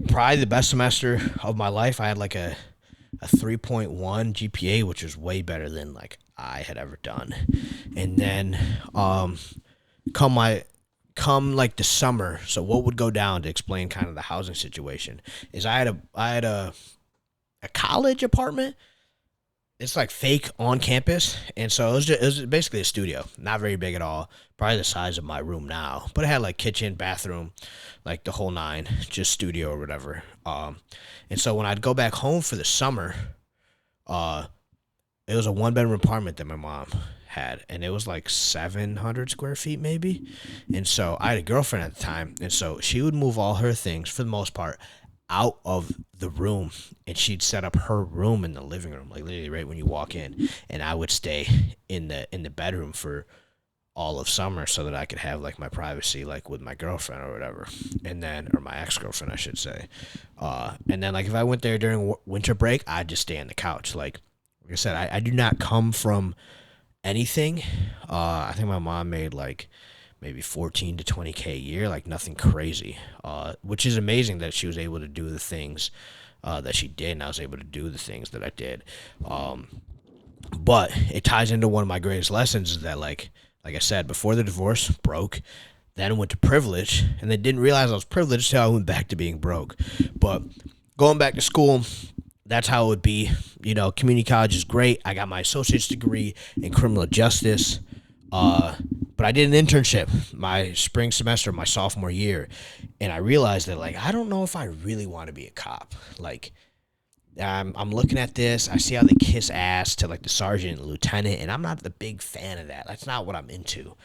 probably the best semester of my life. I had like a 3.1 GPA, which was way better than like I had ever done. And then come my come like the summer. So what would go down to explain kind of the housing situation is I had a college apartment. It's like fake on campus, and so it was basically a studio, not very big at all, probably the size of my room now, but it had like kitchen, bathroom, like the whole nine, just studio or whatever. And so when I'd go back home for the summer, uh, it was a one bedroom apartment that my mom had, and it was like 700 square feet maybe. And so I had a girlfriend at the time, and so she would move all her things for the most part out of the room, and she'd set up her room in the living room, like literally right when you walk in, and I would stay in the bedroom for all of summer so that I could have like my privacy, like with my girlfriend or whatever, and then or my ex-girlfriend I should say. And then like if I went there during winter break, I'd just stay on the couch. Like I said, I do not come from anything. I think my mom made like maybe 14 to 20K a year, like nothing crazy, which is amazing that she was able to do the things that she did, and I was able to do the things that I did. But it ties into one of my greatest lessons is that like I said, before the divorce, broke, then went to privilege, and then didn't realize I was privileged until I went back to being broke. But going back to school, that's how it would be. You know, community college is great. I got my associate's degree in criminal justice. But I did an internship my spring semester of my sophomore year, and I realized that like I don't know if I really want to be a cop. Like I'm looking at this, I see how they kiss ass to like the sergeant and lieutenant, and I'm not the big fan of that. That's not what I'm into.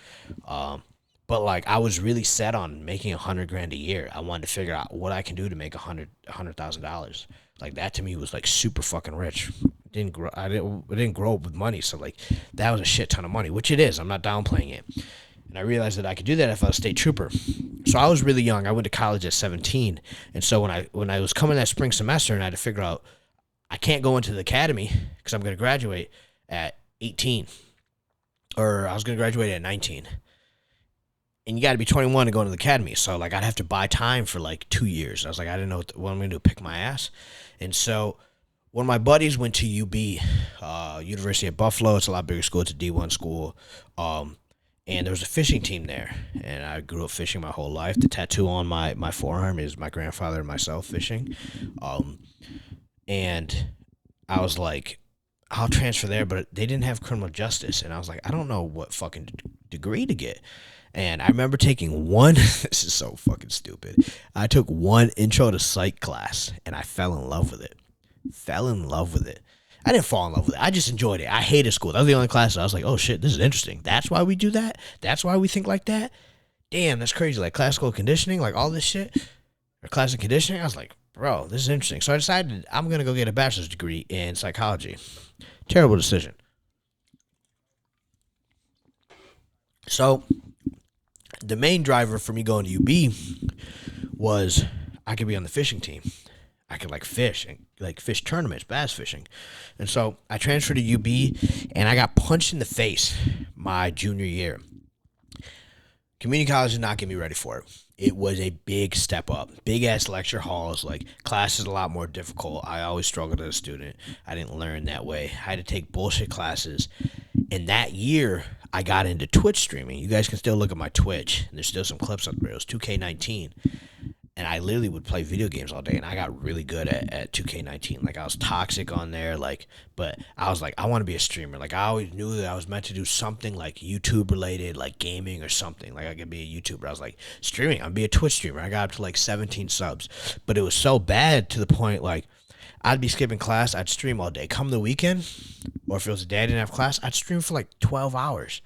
But like I was really set on making $100,000 a year. I wanted to figure out what I can do to make $100,000. Like that to me was like super fucking rich. I didn't grow up with money, so like that was a shit ton of money, which it is. I'm not downplaying it. And I realized that I could do that if I was a state trooper. So I was really young. I went to college at 17, and so when I was coming that spring semester, and I had to figure out I can't go into the academy because I'm going to graduate at 18, or I was going to graduate at 19. And you got to be 21 to go into the academy. So like I'd have to buy time for like 2 years. I was like, I didn't know what I'm going to do, pick my ass. And so one of my buddies went to UB, University of Buffalo. It's a lot bigger school. It's a D1 school. And there was a fishing team there. And I grew up fishing my whole life. The tattoo on my forearm is my grandfather and myself fishing. And I was like, I'll transfer there, but they didn't have criminal justice. And I was like, I don't know what fucking degree to get. And I remember taking one, this is so fucking stupid. I took one intro to psych class, and I fell in love with it. I didn't fall in love with it. I just enjoyed it. I hated school. That was the only class that I was like, oh shit, this is interesting. That's why we do that? That's why we think like that? Damn, that's crazy. Like classical conditioning, like all this shit. Or classic conditioning. I was like, bro, this is interesting. So I decided I'm going to go get a bachelor's degree in psychology. Terrible decision. So the main driver for me going to UB was I could be on the fishing team. I could like fish and like fish tournaments, bass fishing. And so I transferred to UB, and I got punched in the face my junior year. Community college did not get me ready for it. It was a big step up. Big ass lecture halls, like classes a lot more difficult. I always struggled as a student. I didn't learn that way. I had to take bullshit classes. And that year, I got into Twitch streaming. You guys can still look at my Twitch. There's still some clips up there. It was 2K19. And I literally would play video games all day, and I got really good at 2K19. Like, I was toxic on there, like, but I was like, I want to be a streamer. Like, I always knew that I was meant to do something, like, YouTube-related, like, gaming or something. Like, I could be a YouTuber. I was like, streaming. I'd be a Twitch streamer. I got up to, like, 17 subs. But it was so bad to the point, like, I'd be skipping class. I'd stream all day. Come the weekend, or if it was a day I didn't have class, I'd stream for, like, 12 hours.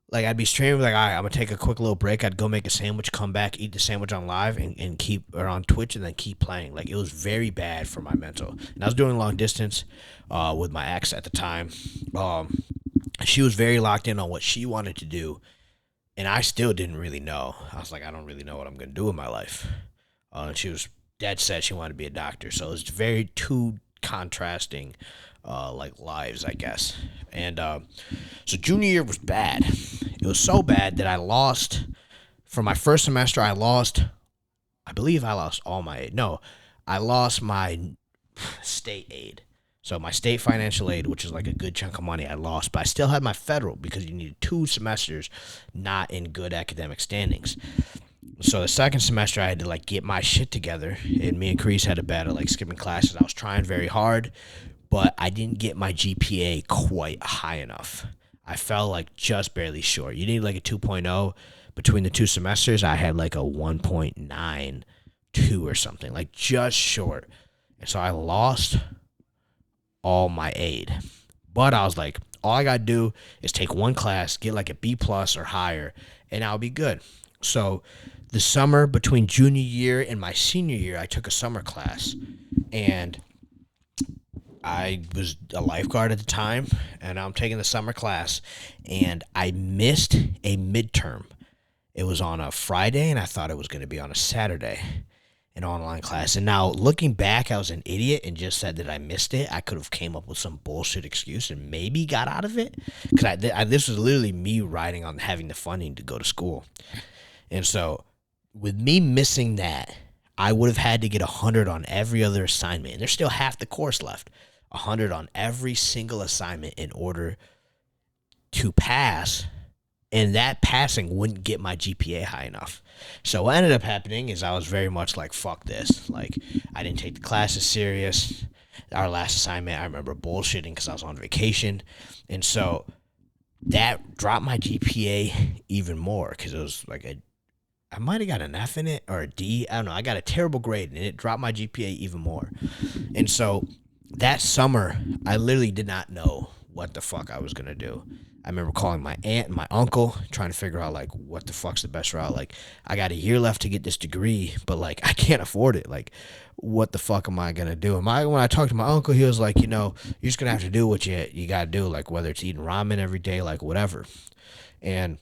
Like, I'd be streaming, like, all right, I'm going to take a quick little break. I'd go make a sandwich, come back, eat the sandwich on live, and keep, or on Twitch, and then keep playing. Like, it was very bad for my mental. And I was doing long distance with my ex at the time. She was very locked in on what she wanted to do, and I still didn't really know. I was like, I don't really know what I'm going to do in my life. And she was dead set she wanted to be a doctor. So it was very two contrasting like lives, I guess. And so junior year was bad. It was so bad that I lost, for my first semester, I lost I believe I lost all my aid. No, I lost my state aid. So my state financial aid, which is like a good chunk of money, I lost, but I still had my federal because you needed 2 semesters not in good academic standings. So the second semester I had to like get my shit together, and me and Chris had a battle like skipping classes. I was trying very hard, but I didn't get my GPA quite high enough. I fell like just barely short. You need like a 2.0. Between the 2 semesters, I had like a 1.92 or something, like just short. And so I lost all my aid. But I was like, all I got to do is take one class, get like a B plus or higher, and I'll be good. So the summer between junior year and my senior year, I took a summer class, and I was a lifeguard at the time, and I'm taking the summer class, and I missed a midterm. It was on a Friday, and I thought it was going to be on a Saturday, an online class. And now, looking back, I was an idiot and just said that I missed it. I could have came up with some bullshit excuse and maybe got out of it. Because this was literally me riding on having the funding to go to school. And so, with me missing that, I would have had to get 100 on every other assignment. And there's still half the course left. 100 on every single assignment in order to pass. And that passing wouldn't get my GPA high enough. So what ended up happening is I was very much like, fuck this. Like, I didn't take the classes serious. Our last assignment, I remember bullshitting because I was on vacation. And so that dropped my GPA even more because it was like I might have got an F in it or a D. I don't know. I got a terrible grade, and it dropped my GPA even more. And so that summer, I literally did not know what the fuck I was going to do. I remember calling my aunt and my uncle, trying to figure out, like, what the fuck's the best route. Like, I got a year left to get this degree, but, like, I can't afford it. Like, what the fuck am I going to do? When I talked to my uncle, he was like, you're just going to have to do what you got to do, like, whether it's eating ramen every day, like, whatever. And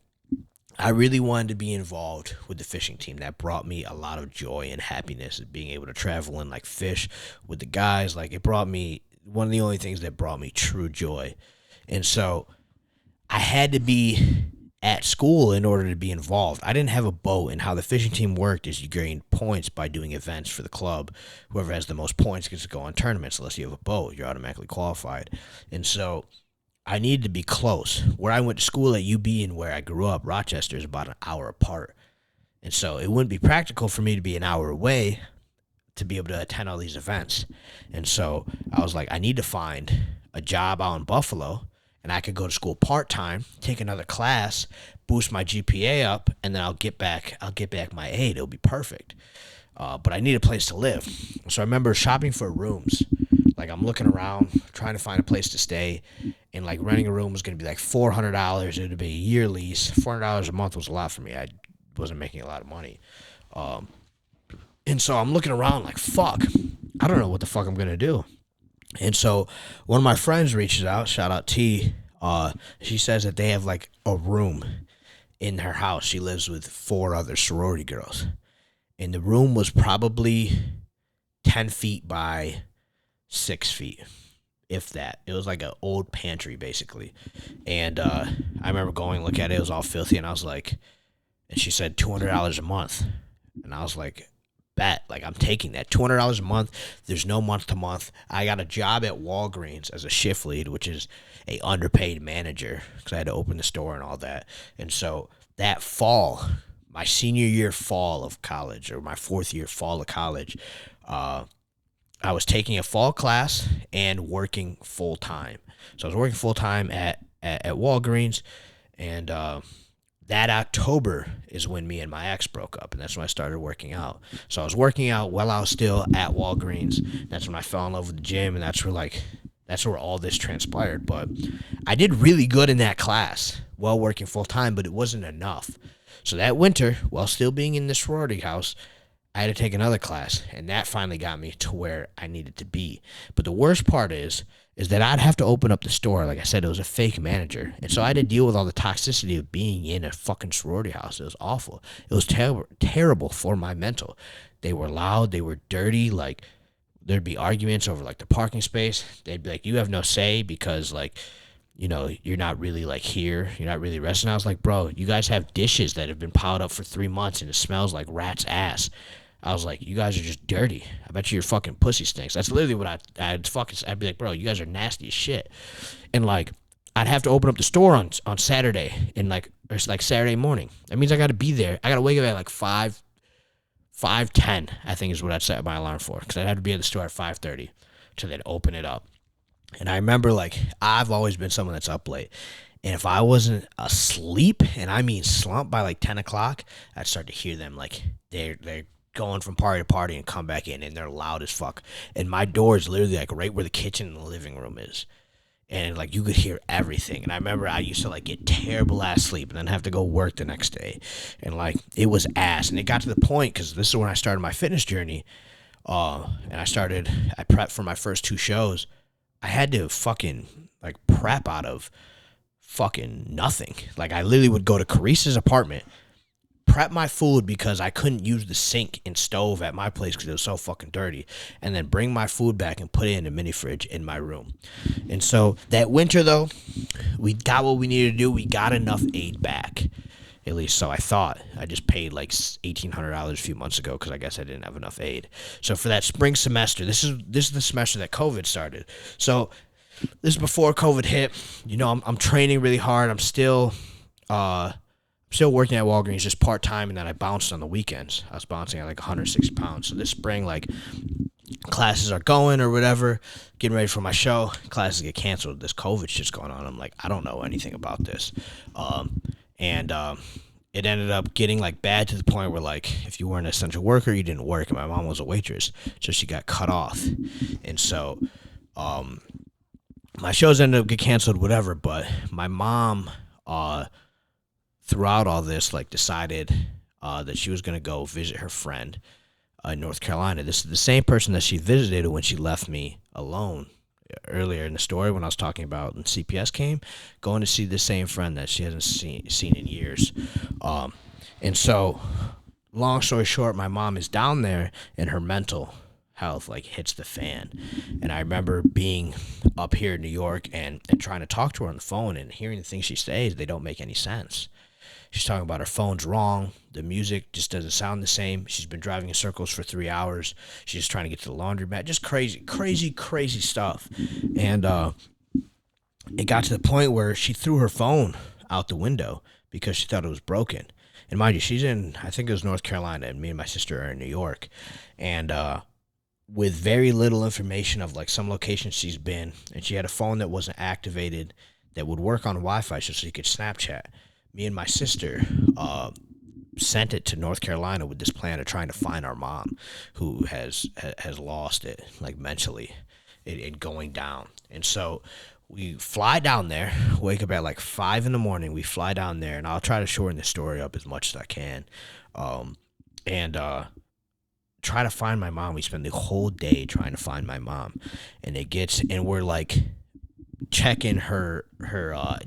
I really wanted to be involved with the fishing team. That brought me a lot of joy and happiness, being able to travel and, like, fish with the guys. Like, it brought me, one of the only things that brought me true joy. And so I had to be at school in order to be involved. I didn't have a boat, and how the fishing team worked is you gain points by doing events for the club. Whoever has the most points gets to go on tournaments. Unless you have a boat, you're automatically qualified. And so I needed to be close. Where I went to school at UB and where I grew up, Rochester, is about an hour apart. And so it wouldn't be practical for me to be an hour away to be able to attend all these events. And so I was like, I need to find a job out in Buffalo, and I could go to school part-time, take another class, boost my GPA up, and then I'll get back my aid. It'll be perfect. But I need a place to live. So I remember shopping for rooms. Like, I'm looking around, trying to find a place to stay, and, like, renting a room was going to be like $400. It would be a year lease. $400 a month was a lot for me. I wasn't making a lot of money. And so I'm looking around like, fuck, I don't know what the fuck I'm going to do. And so one of my friends reaches out, shout out T. She says that they have like a room in her house. She lives with 4 other sorority girls. And the room was probably 10 feet by 6 feet, if that. It was like an old pantry, basically. And I remember going to look at it. It was all filthy. And I was like, and she said $200 a month. And I was like, bet, like, I'm taking that $200 a month. There's no month to month. I got a job at Walgreens as a shift lead, which is a underpaid manager, because I had to open the store and all that. And so that fall, my senior year fall of college, or my 4th year fall of college, I was taking a fall class and working full time. So I was working full time at Walgreens, and that October is when me and my ex broke up, and that's when I started working out. So I was working out while I was still at Walgreens. That's when I fell in love with the gym, and that's where all this transpired. But I did really good in that class while working full time, but it wasn't enough. So that winter, while still being in the sorority house, I had to take another class, and that finally got me to where I needed to be. But the worst part is that I'd have to open up the store. Like I said, it was a fake manager. And so I had to deal with all the toxicity of being in a fucking sorority house. It was awful. It was terrible for my mental. They were loud. They were dirty. Like, there'd be arguments over, like, the parking space. They'd be like, you have no say because, like, you're not really, like, here. You're not really resting. I was like, bro, you guys have dishes that have been piled up for 3 months, and it smells like rat's ass. I was like, you guys are just dirty. I bet you your fucking pussy stinks. That's literally what I'd be like, bro, you guys are nasty as shit. And like, I'd have to open up the store on Saturday and like, or it's like Saturday morning. That means I got to be there. I got to wake up at like 5:10, I think is what I'd set my alarm for. Cause I'd have to be at the store at 5:30 to then open it up. And I remember like, I've always been someone that's up late. And if I wasn't asleep, and I mean slumped by like 10 o'clock, I'd start to hear them like they're going from party to party and come back in, and they're loud as fuck. And my door is literally like right where the kitchen and the living room is. And like you could hear everything. And I remember I used to like get terrible ass sleep and then have to go work the next day. And like it was ass. And it got to the point, because this is when I started my fitness journey. And I prepped for my first 2 shows. I had to fucking like prep out of fucking nothing. Like I literally would go to Carissa's apartment, prep my food because I couldn't use the sink and stove at my place because it was so fucking dirty, and then bring my food back and put it in a mini fridge in my room. And so that winter though, we got what we needed to do. We got enough aid back. At least so I thought. I just paid like $1,800 a few months ago because I guess I didn't have enough aid. So for that spring semester, this is the semester that COVID started. So this is before COVID hit. You know, I'm training really hard. I'm still working at Walgreens just part time, and then I bounced on the weekends. I was bouncing at like 160 pounds. So this spring, like classes are going or whatever, getting ready for my show. Classes get canceled. This COVID shit's going on. I'm like, I don't know anything about this. And it ended up getting like bad to the point where like if you weren't an essential worker, you didn't work. And my mom was a waitress, so she got cut off. And so my shows ended up getting canceled, whatever. But my mom, throughout all this, like decided that she was going to go visit her friend in North Carolina. This is the same person that she visited when she left me alone earlier in the story when I was talking about when CPS came, going to see the same friend that she hasn't seen in years. And so, long story short, my mom is down there and her mental health like hits the fan. And I remember being up here in New York and trying to talk to her on the phone and hearing the things she says, they don't make any sense. She's talking about her phone's wrong. The music just doesn't sound the same. She's been driving in circles for 3 hours. She's just trying to get to the laundromat. Just crazy stuff. And it got to the point where she threw her phone out the window because she thought it was broken. And mind you, she's in, I think it was North Carolina, and me and my sister are in New York. And with very little information of like some locations she's been, and she had a phone that wasn't activated that would work on Wi-Fi so she could Snapchat. Me and my sister sent it to North Carolina with this plan of trying to find our mom, who has lost it, like mentally, it going down. And so we fly down there, wake up at like 5 a.m. We fly down there, and I'll try to shorten this story up as much as I can, and try to find my mom. We spend the whole day trying to find my mom, and we're like checking her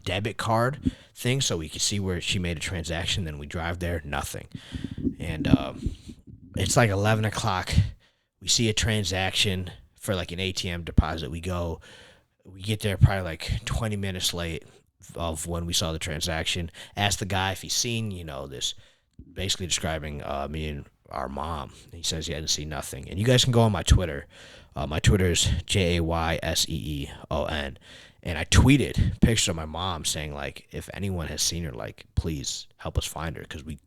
debit card thing so we can see where she made a transaction. Then we drive there, nothing. And it's like 11 o'clock. We see a transaction for like an ATM deposit. We get there probably like 20 minutes late of when we saw the transaction. Ask the guy if he's seen, this, basically describing me and our mom. He says he hadn't seen nothing. And you guys can go on my Twitter. My Twitter is JAYSEEON. And I tweeted pictures of my mom saying, like, if anyone has seen her, like, please help us find her, because we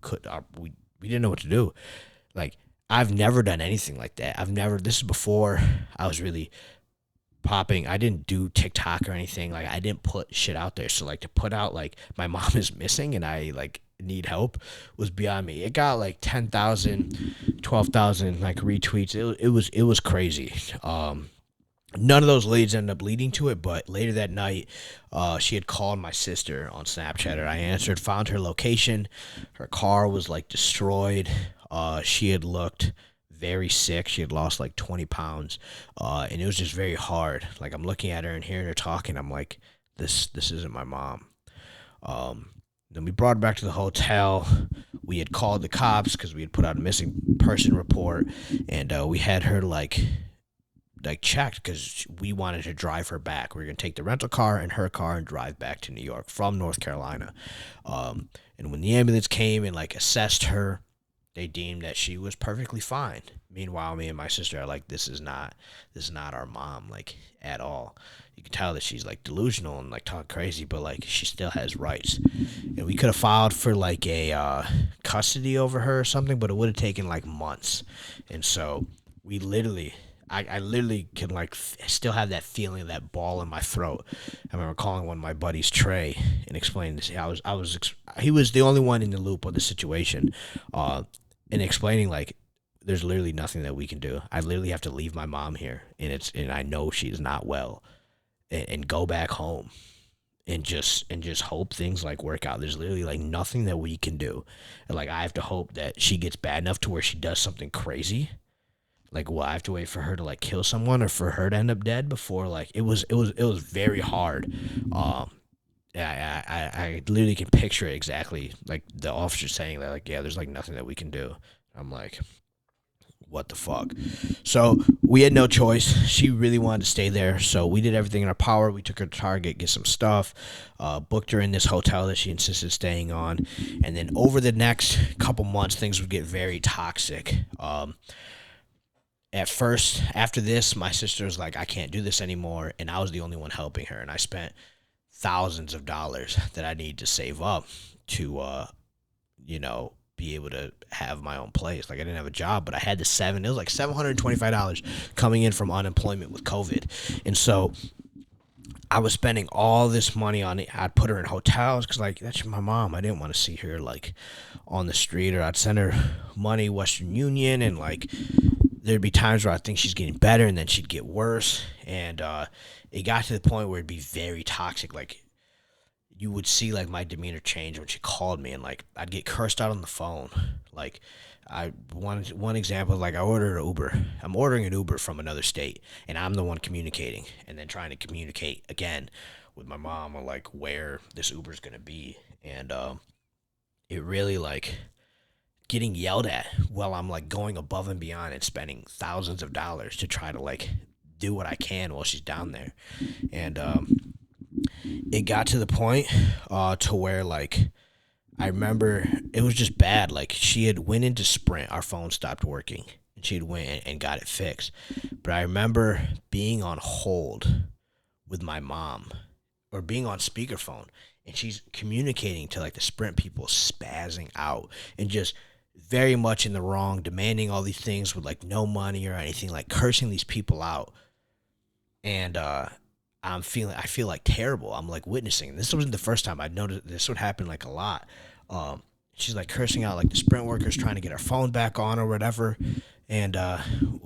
didn't know what to do. Like, I've never done anything like that. This is before I was really popping. I didn't do TikTok or anything. Like, I didn't put shit out there. So, like, to put out, like, my mom is missing and I, like, need help was beyond me. It got, like, 10,000, 12,000, like, retweets. It was crazy. None of those leads ended up leading to it, but later that night, she had called my sister on Snapchat, and I answered, found her location. Her car was, like, destroyed. She had looked very sick. She had lost, like, 20 pounds, and it was just very hard. Like, I'm looking at her and hearing her talking. I'm like, this isn't my mom. Then we brought her back to the hotel. We had called the cops because we had put out a missing person report, and we had her, like checked because we wanted to drive her back. We were going to take the rental car and her car and drive back to New York from North Carolina. And when the ambulance came and like assessed her, they deemed that she was perfectly fine. Meanwhile, me and my sister are like, this is not our mom, like, at all. You can tell that she's like delusional and like talk crazy, but like she still has rights. And we could have filed for like a custody over her or something, but it would have taken like months. And so we literally, I literally can like still have that feeling of that ball in my throat. I remember calling one of my buddies, Trey, and explaining this. He was the only one in the loop of the situation, and explaining like there's literally nothing that we can do. I literally have to leave my mom here, and I know she's not well, and go back home, and just hope things like work out. There's literally like nothing that we can do, and like I have to hope that she gets bad enough to where she does something crazy. Like, well, I have to wait for her to like kill someone or for her to end up dead before like it was very hard. I literally can picture it exactly, like the officer saying that, like, yeah, there's like nothing that we can do. I'm like, what the fuck? So we had no choice. She really wanted to stay there, so we did everything in our power. We took her to Target, get some stuff, booked her in this hotel that she insisted staying on, and then over the next couple months, things would get very toxic. At first, after this, my sister was like, I can't do this anymore, and I was the only one helping her, and I spent thousands of dollars that I needed to save up to, be able to have my own place. Like, I didn't have a job, but I had it was like $725 coming in from unemployment with COVID, and so I was spending all this money on it. I'd put her in hotels because, like, that's my mom. I didn't want to see her, like, on the street, or I'd send her money, Western Union, and, like, there'd be times where I think she's getting better, and then she'd get worse, and it got to the point where it'd be very toxic. Like, you would see, like, my demeanor change when she called me, and, like, I'd get cursed out on the phone. Like, one example, like, I ordered an Uber. I'm ordering an Uber from another state, and I'm the one communicating, and then trying to communicate again with my mom on, like, where this Uber's gonna be, and it really, like, getting yelled at while I'm like going above and beyond and spending thousands of dollars to try to like do what I can while she's down there. And it got to the point to where like I remember it was just bad. Like she had went into Sprint, our phone stopped working, and she had went and got it fixed. But I remember being on hold with my mom, or being on speakerphone, and she's communicating to like the Sprint people, spazzing out and just very much in the wrong, demanding all these things with like no money or anything, like cursing these people out. And I feel like terrible. I'm like witnessing. This wasn't the first time. I noticed this would happen like a lot. She's like cursing out like the Sprint workers trying to get her phone back on or whatever. And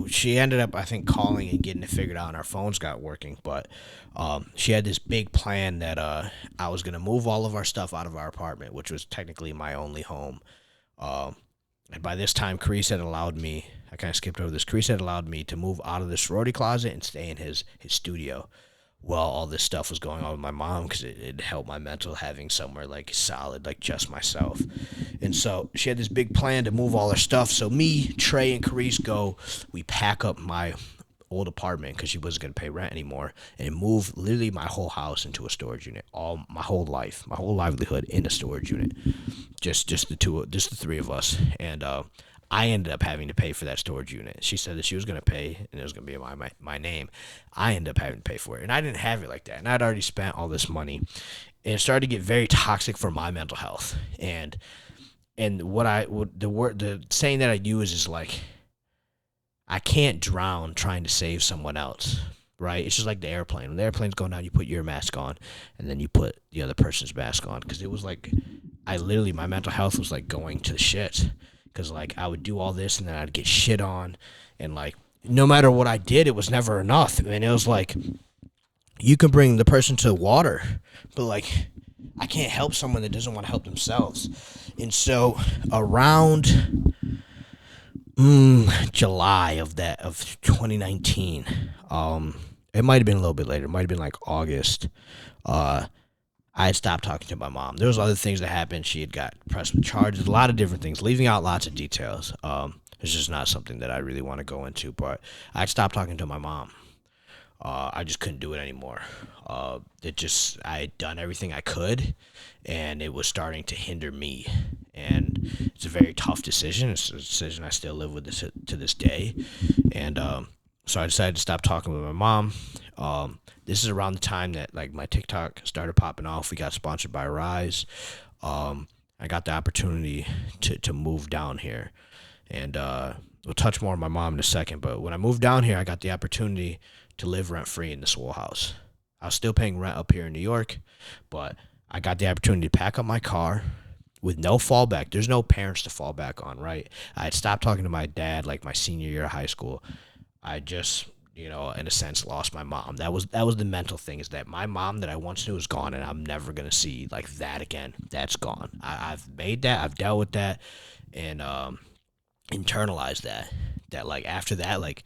she ended up, I think, calling and getting it figured out, and our phones got working. But she had this big plan that I was going to move all of our stuff out of our apartment, which was technically my only home. And by this time, Kreese had allowed me, I kind of skipped over this, Kreese had allowed me to move out of the sorority closet and stay in his studio while all this stuff was going on with my mom, because it helped my mental having somewhere like solid, like just myself. And so she had this big plan to move all her stuff. So me, Trey, and Kreese go, we pack up my old apartment because she wasn't going to pay rent anymore, and move literally my whole house into a storage unit. My whole life, my whole livelihood in a storage unit. Just the three of us. And I ended up having to pay for that storage unit. She said that she was going to pay, and it was going to be in my name. I ended up having to pay for it, and I didn't have it like that. And I'd already spent all this money, and it started to get very toxic for my mental health. And the saying that I use is like, I can't drown trying to save someone else, right? It's just like the airplane. When the airplane's going down, you put your mask on, and then you put the other person's mask on. Because it was like, my mental health was like going to the shit. Because like I would do all this, and then I'd get shit on, and like no matter what I did, it was never enough. And it was like, you can bring the person to water, but like I can't help someone that doesn't want to help themselves. And so around July of 2019. It might have been a little bit later. It might have been like August. I had stopped talking to my mom. There was other things that happened. She had got pressed with charges, a lot of different things, leaving out lots of details. It's just not something that I really want to go into, but I had stopped talking to my mom. I just couldn't do it anymore. I had done everything I could, and it was starting to hinder me. And it's a very tough decision. It's a decision I still live with to this day. And so I decided to stop talking with my mom. This is around the time that like my TikTok started popping off. We got sponsored by Rise. I got the opportunity to move down here, and we'll touch more on my mom in a second. But when I moved down here, I got the opportunity to live rent free in this whole house. I was still paying rent up here in New York, but I got the opportunity to pack up my car with no fallback. There's no parents to fall back on, right? I had stopped talking to my dad like my senior year of high school. I just, in a sense, lost my mom. That was the mental thing, is that my mom that I once knew is gone, and I'm never gonna see like that again. That's gone. I've made that. I've dealt with that, and internalized that. That like after that, like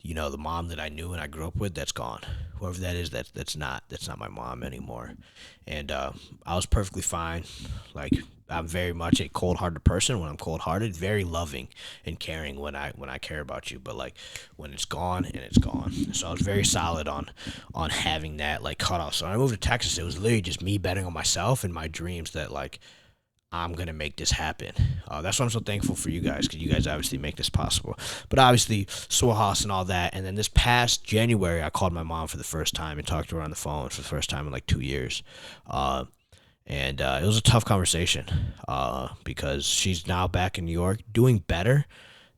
the mom that I knew and I grew up with, that's gone. Whoever that is, that's not my mom anymore. And I was perfectly fine. Like I'm very much a cold-hearted person. When I'm cold-hearted, very loving and caring when I care about you. But like when it's gone, and it's gone. So I was very solid on having that like cut off. So when I moved to Texas, it was literally just me betting on myself and my dreams that like I'm going to make this happen. That's why I'm so thankful for you guys, because you guys obviously make this possible. But obviously, Swarhouse and all that. And then this past January, I called my mom for the first time and talked to her on the phone for the first time in like 2 years. And it was a tough conversation because she's now back in New York doing better.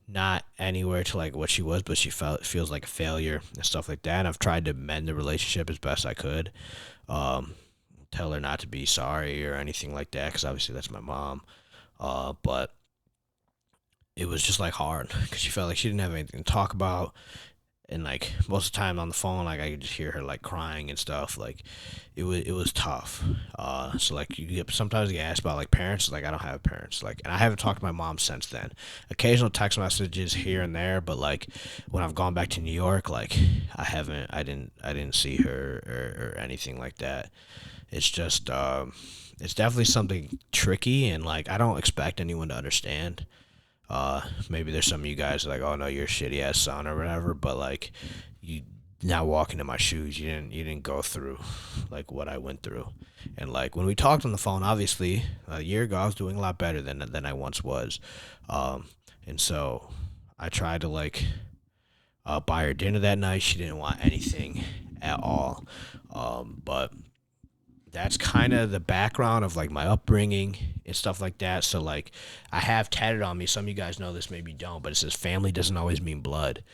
Not anywhere to like what she was, but she feels like a failure and stuff like that. And I've tried to mend the relationship as best I could. Tell her not to be sorry or anything like that, because obviously that's my mom. But it was just like hard because she felt like she didn't have anything to talk about, and like most of the time on the phone, like I could just hear her like crying and stuff. Like it was tough. So like sometimes you get asked about like parents. Like I don't have parents. Like, and I haven't talked to my mom since then. Occasional text messages here and there, but like when I've gone back to New York, like I didn't see her or anything like that. It's just, it's definitely something tricky, and like I don't expect anyone to understand. Maybe there's some of you guys like, oh no, you're a shitty ass son or whatever, but like you now walking in my shoes, you didn't go through like what I went through, and like when we talked on the phone, obviously a year ago I was doing a lot better than I once was, and so I tried to like buy her dinner that night. She didn't want anything at all, but that's kind of the background of like my upbringing and stuff like that. So like I have tatted on me. Some of you guys know this, maybe you don't, but it says family doesn't always mean blood.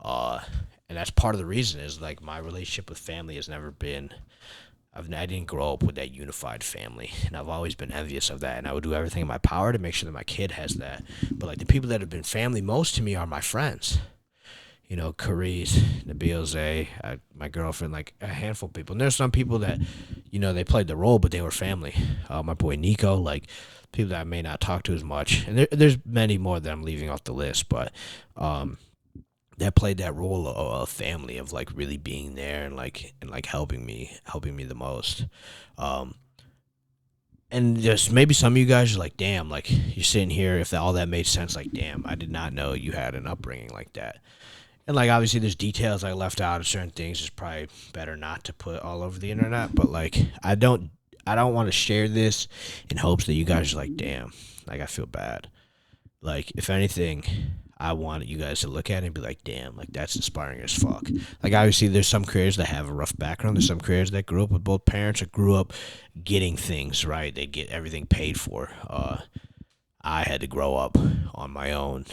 And that's part of the reason is like my relationship with family has never been, I didn't grow up with that unified family, and I've always been envious of that, and I would do everything in my power to make sure that my kid has that. But like the people that have been family most to me are my friends. Carice, Nabil, Zay, my girlfriend, like a handful of people. And there's some people that, they played the role, but they were family. My boy Nico, like people that I may not talk to as much. And there's many more that I'm leaving off the list, but that played that role of family, of like really being there and like helping me the most. And just maybe some of you guys are like, damn, like you're sitting here, if all that made sense, like, damn, I did not know you had an upbringing like that. And like obviously there's details I left out of certain things. It's probably better not to put all over the internet. But like I don't want to share this in hopes that you guys are like, damn, like I feel bad. Like if anything, I want you guys to look at it and be like, damn, like that's inspiring as fuck. Like obviously there's some creators that have a rough background. There's some creators that grew up with both parents or grew up getting things right. They get everything paid for. I had to grow up on my own.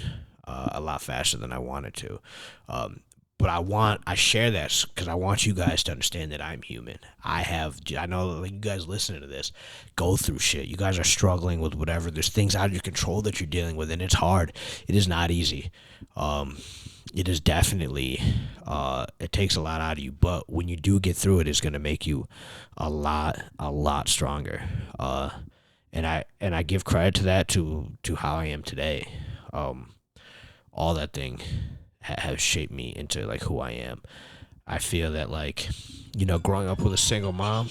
A lot faster than I wanted to. But I share that because I want you guys to understand that I'm human. I know like you guys listening to this go through shit. You guys are struggling with whatever. There's things out of your control that you're dealing with, and it's hard. It is not easy. It is definitely, it takes a lot out of you, but when you do get through it, it's going to make you a lot stronger. And I give credit to that, to how I am today. All that thing has shaped me into like who I am. I feel that like, growing up with a single mom,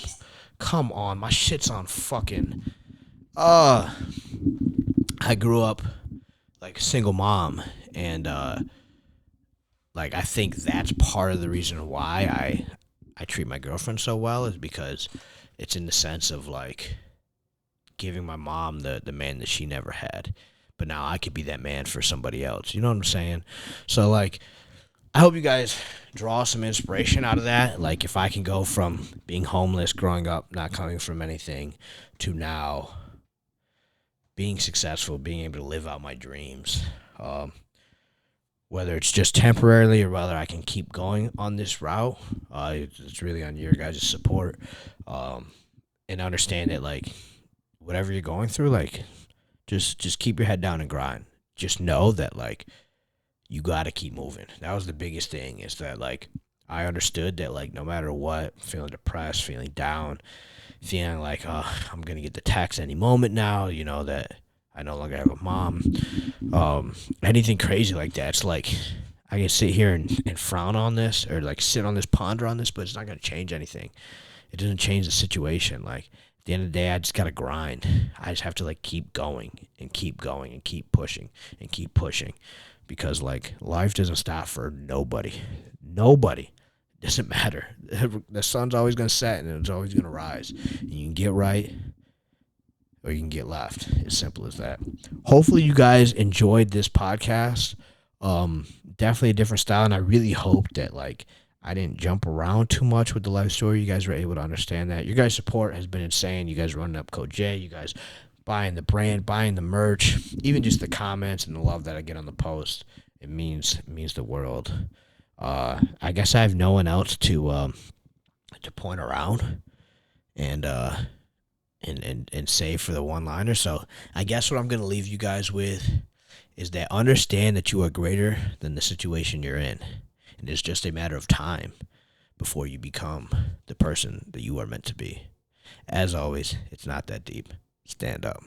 come on, my shit's on fucking, I grew up like a single mom, and like I think that's part of the reason why I treat my girlfriend so well, is because it's in the sense of like giving my mom the man that she never had. But now I could be that man for somebody else. You know what I'm saying? So, like, I hope you guys draw some inspiration out of that. Like, if I can go from being homeless, growing up, not coming from anything, to now being successful, being able to live out my dreams, whether it's just temporarily or whether I can keep going on this route, it's really on your guys' support, and understand that, like, whatever you're going through, like, just keep your head down and grind. Just know that, like, you got to keep moving. That was the biggest thing, is that, like, I understood that, like, no matter what, feeling depressed, feeling down, feeling like, I'm going to get the text any moment now, you know, that I no longer have a mom, anything crazy like that. It's like, I can sit here and frown on this, or, like, sit on this, ponder on this, but it's not going to change anything. It doesn't change the situation. Like, at the end of the day, I just got to grind. I just have to, like, keep going and keep going and keep pushing and keep pushing, because, like, life doesn't stop for nobody. Nobody. It doesn't matter. The sun's always going to set and it's always going to rise. And you can get right or you can get left. As simple as that. Hopefully you guys enjoyed this podcast. Definitely a different style, and I really hope that, like, I didn't jump around too much with the life story. You guys were able to understand that. Your guys' support has been insane. You guys running up Code J. You guys buying the brand, buying the merch, even just the comments and the love that I get on the post. It means the world. I guess I have no one else to point around and say for the one-liner. So I guess what I'm going to leave you guys with is that understand that you are greater than the situation you're in. And it's just a matter of time before you become the person that you are meant to be. As always, it's not that deep. Stand up.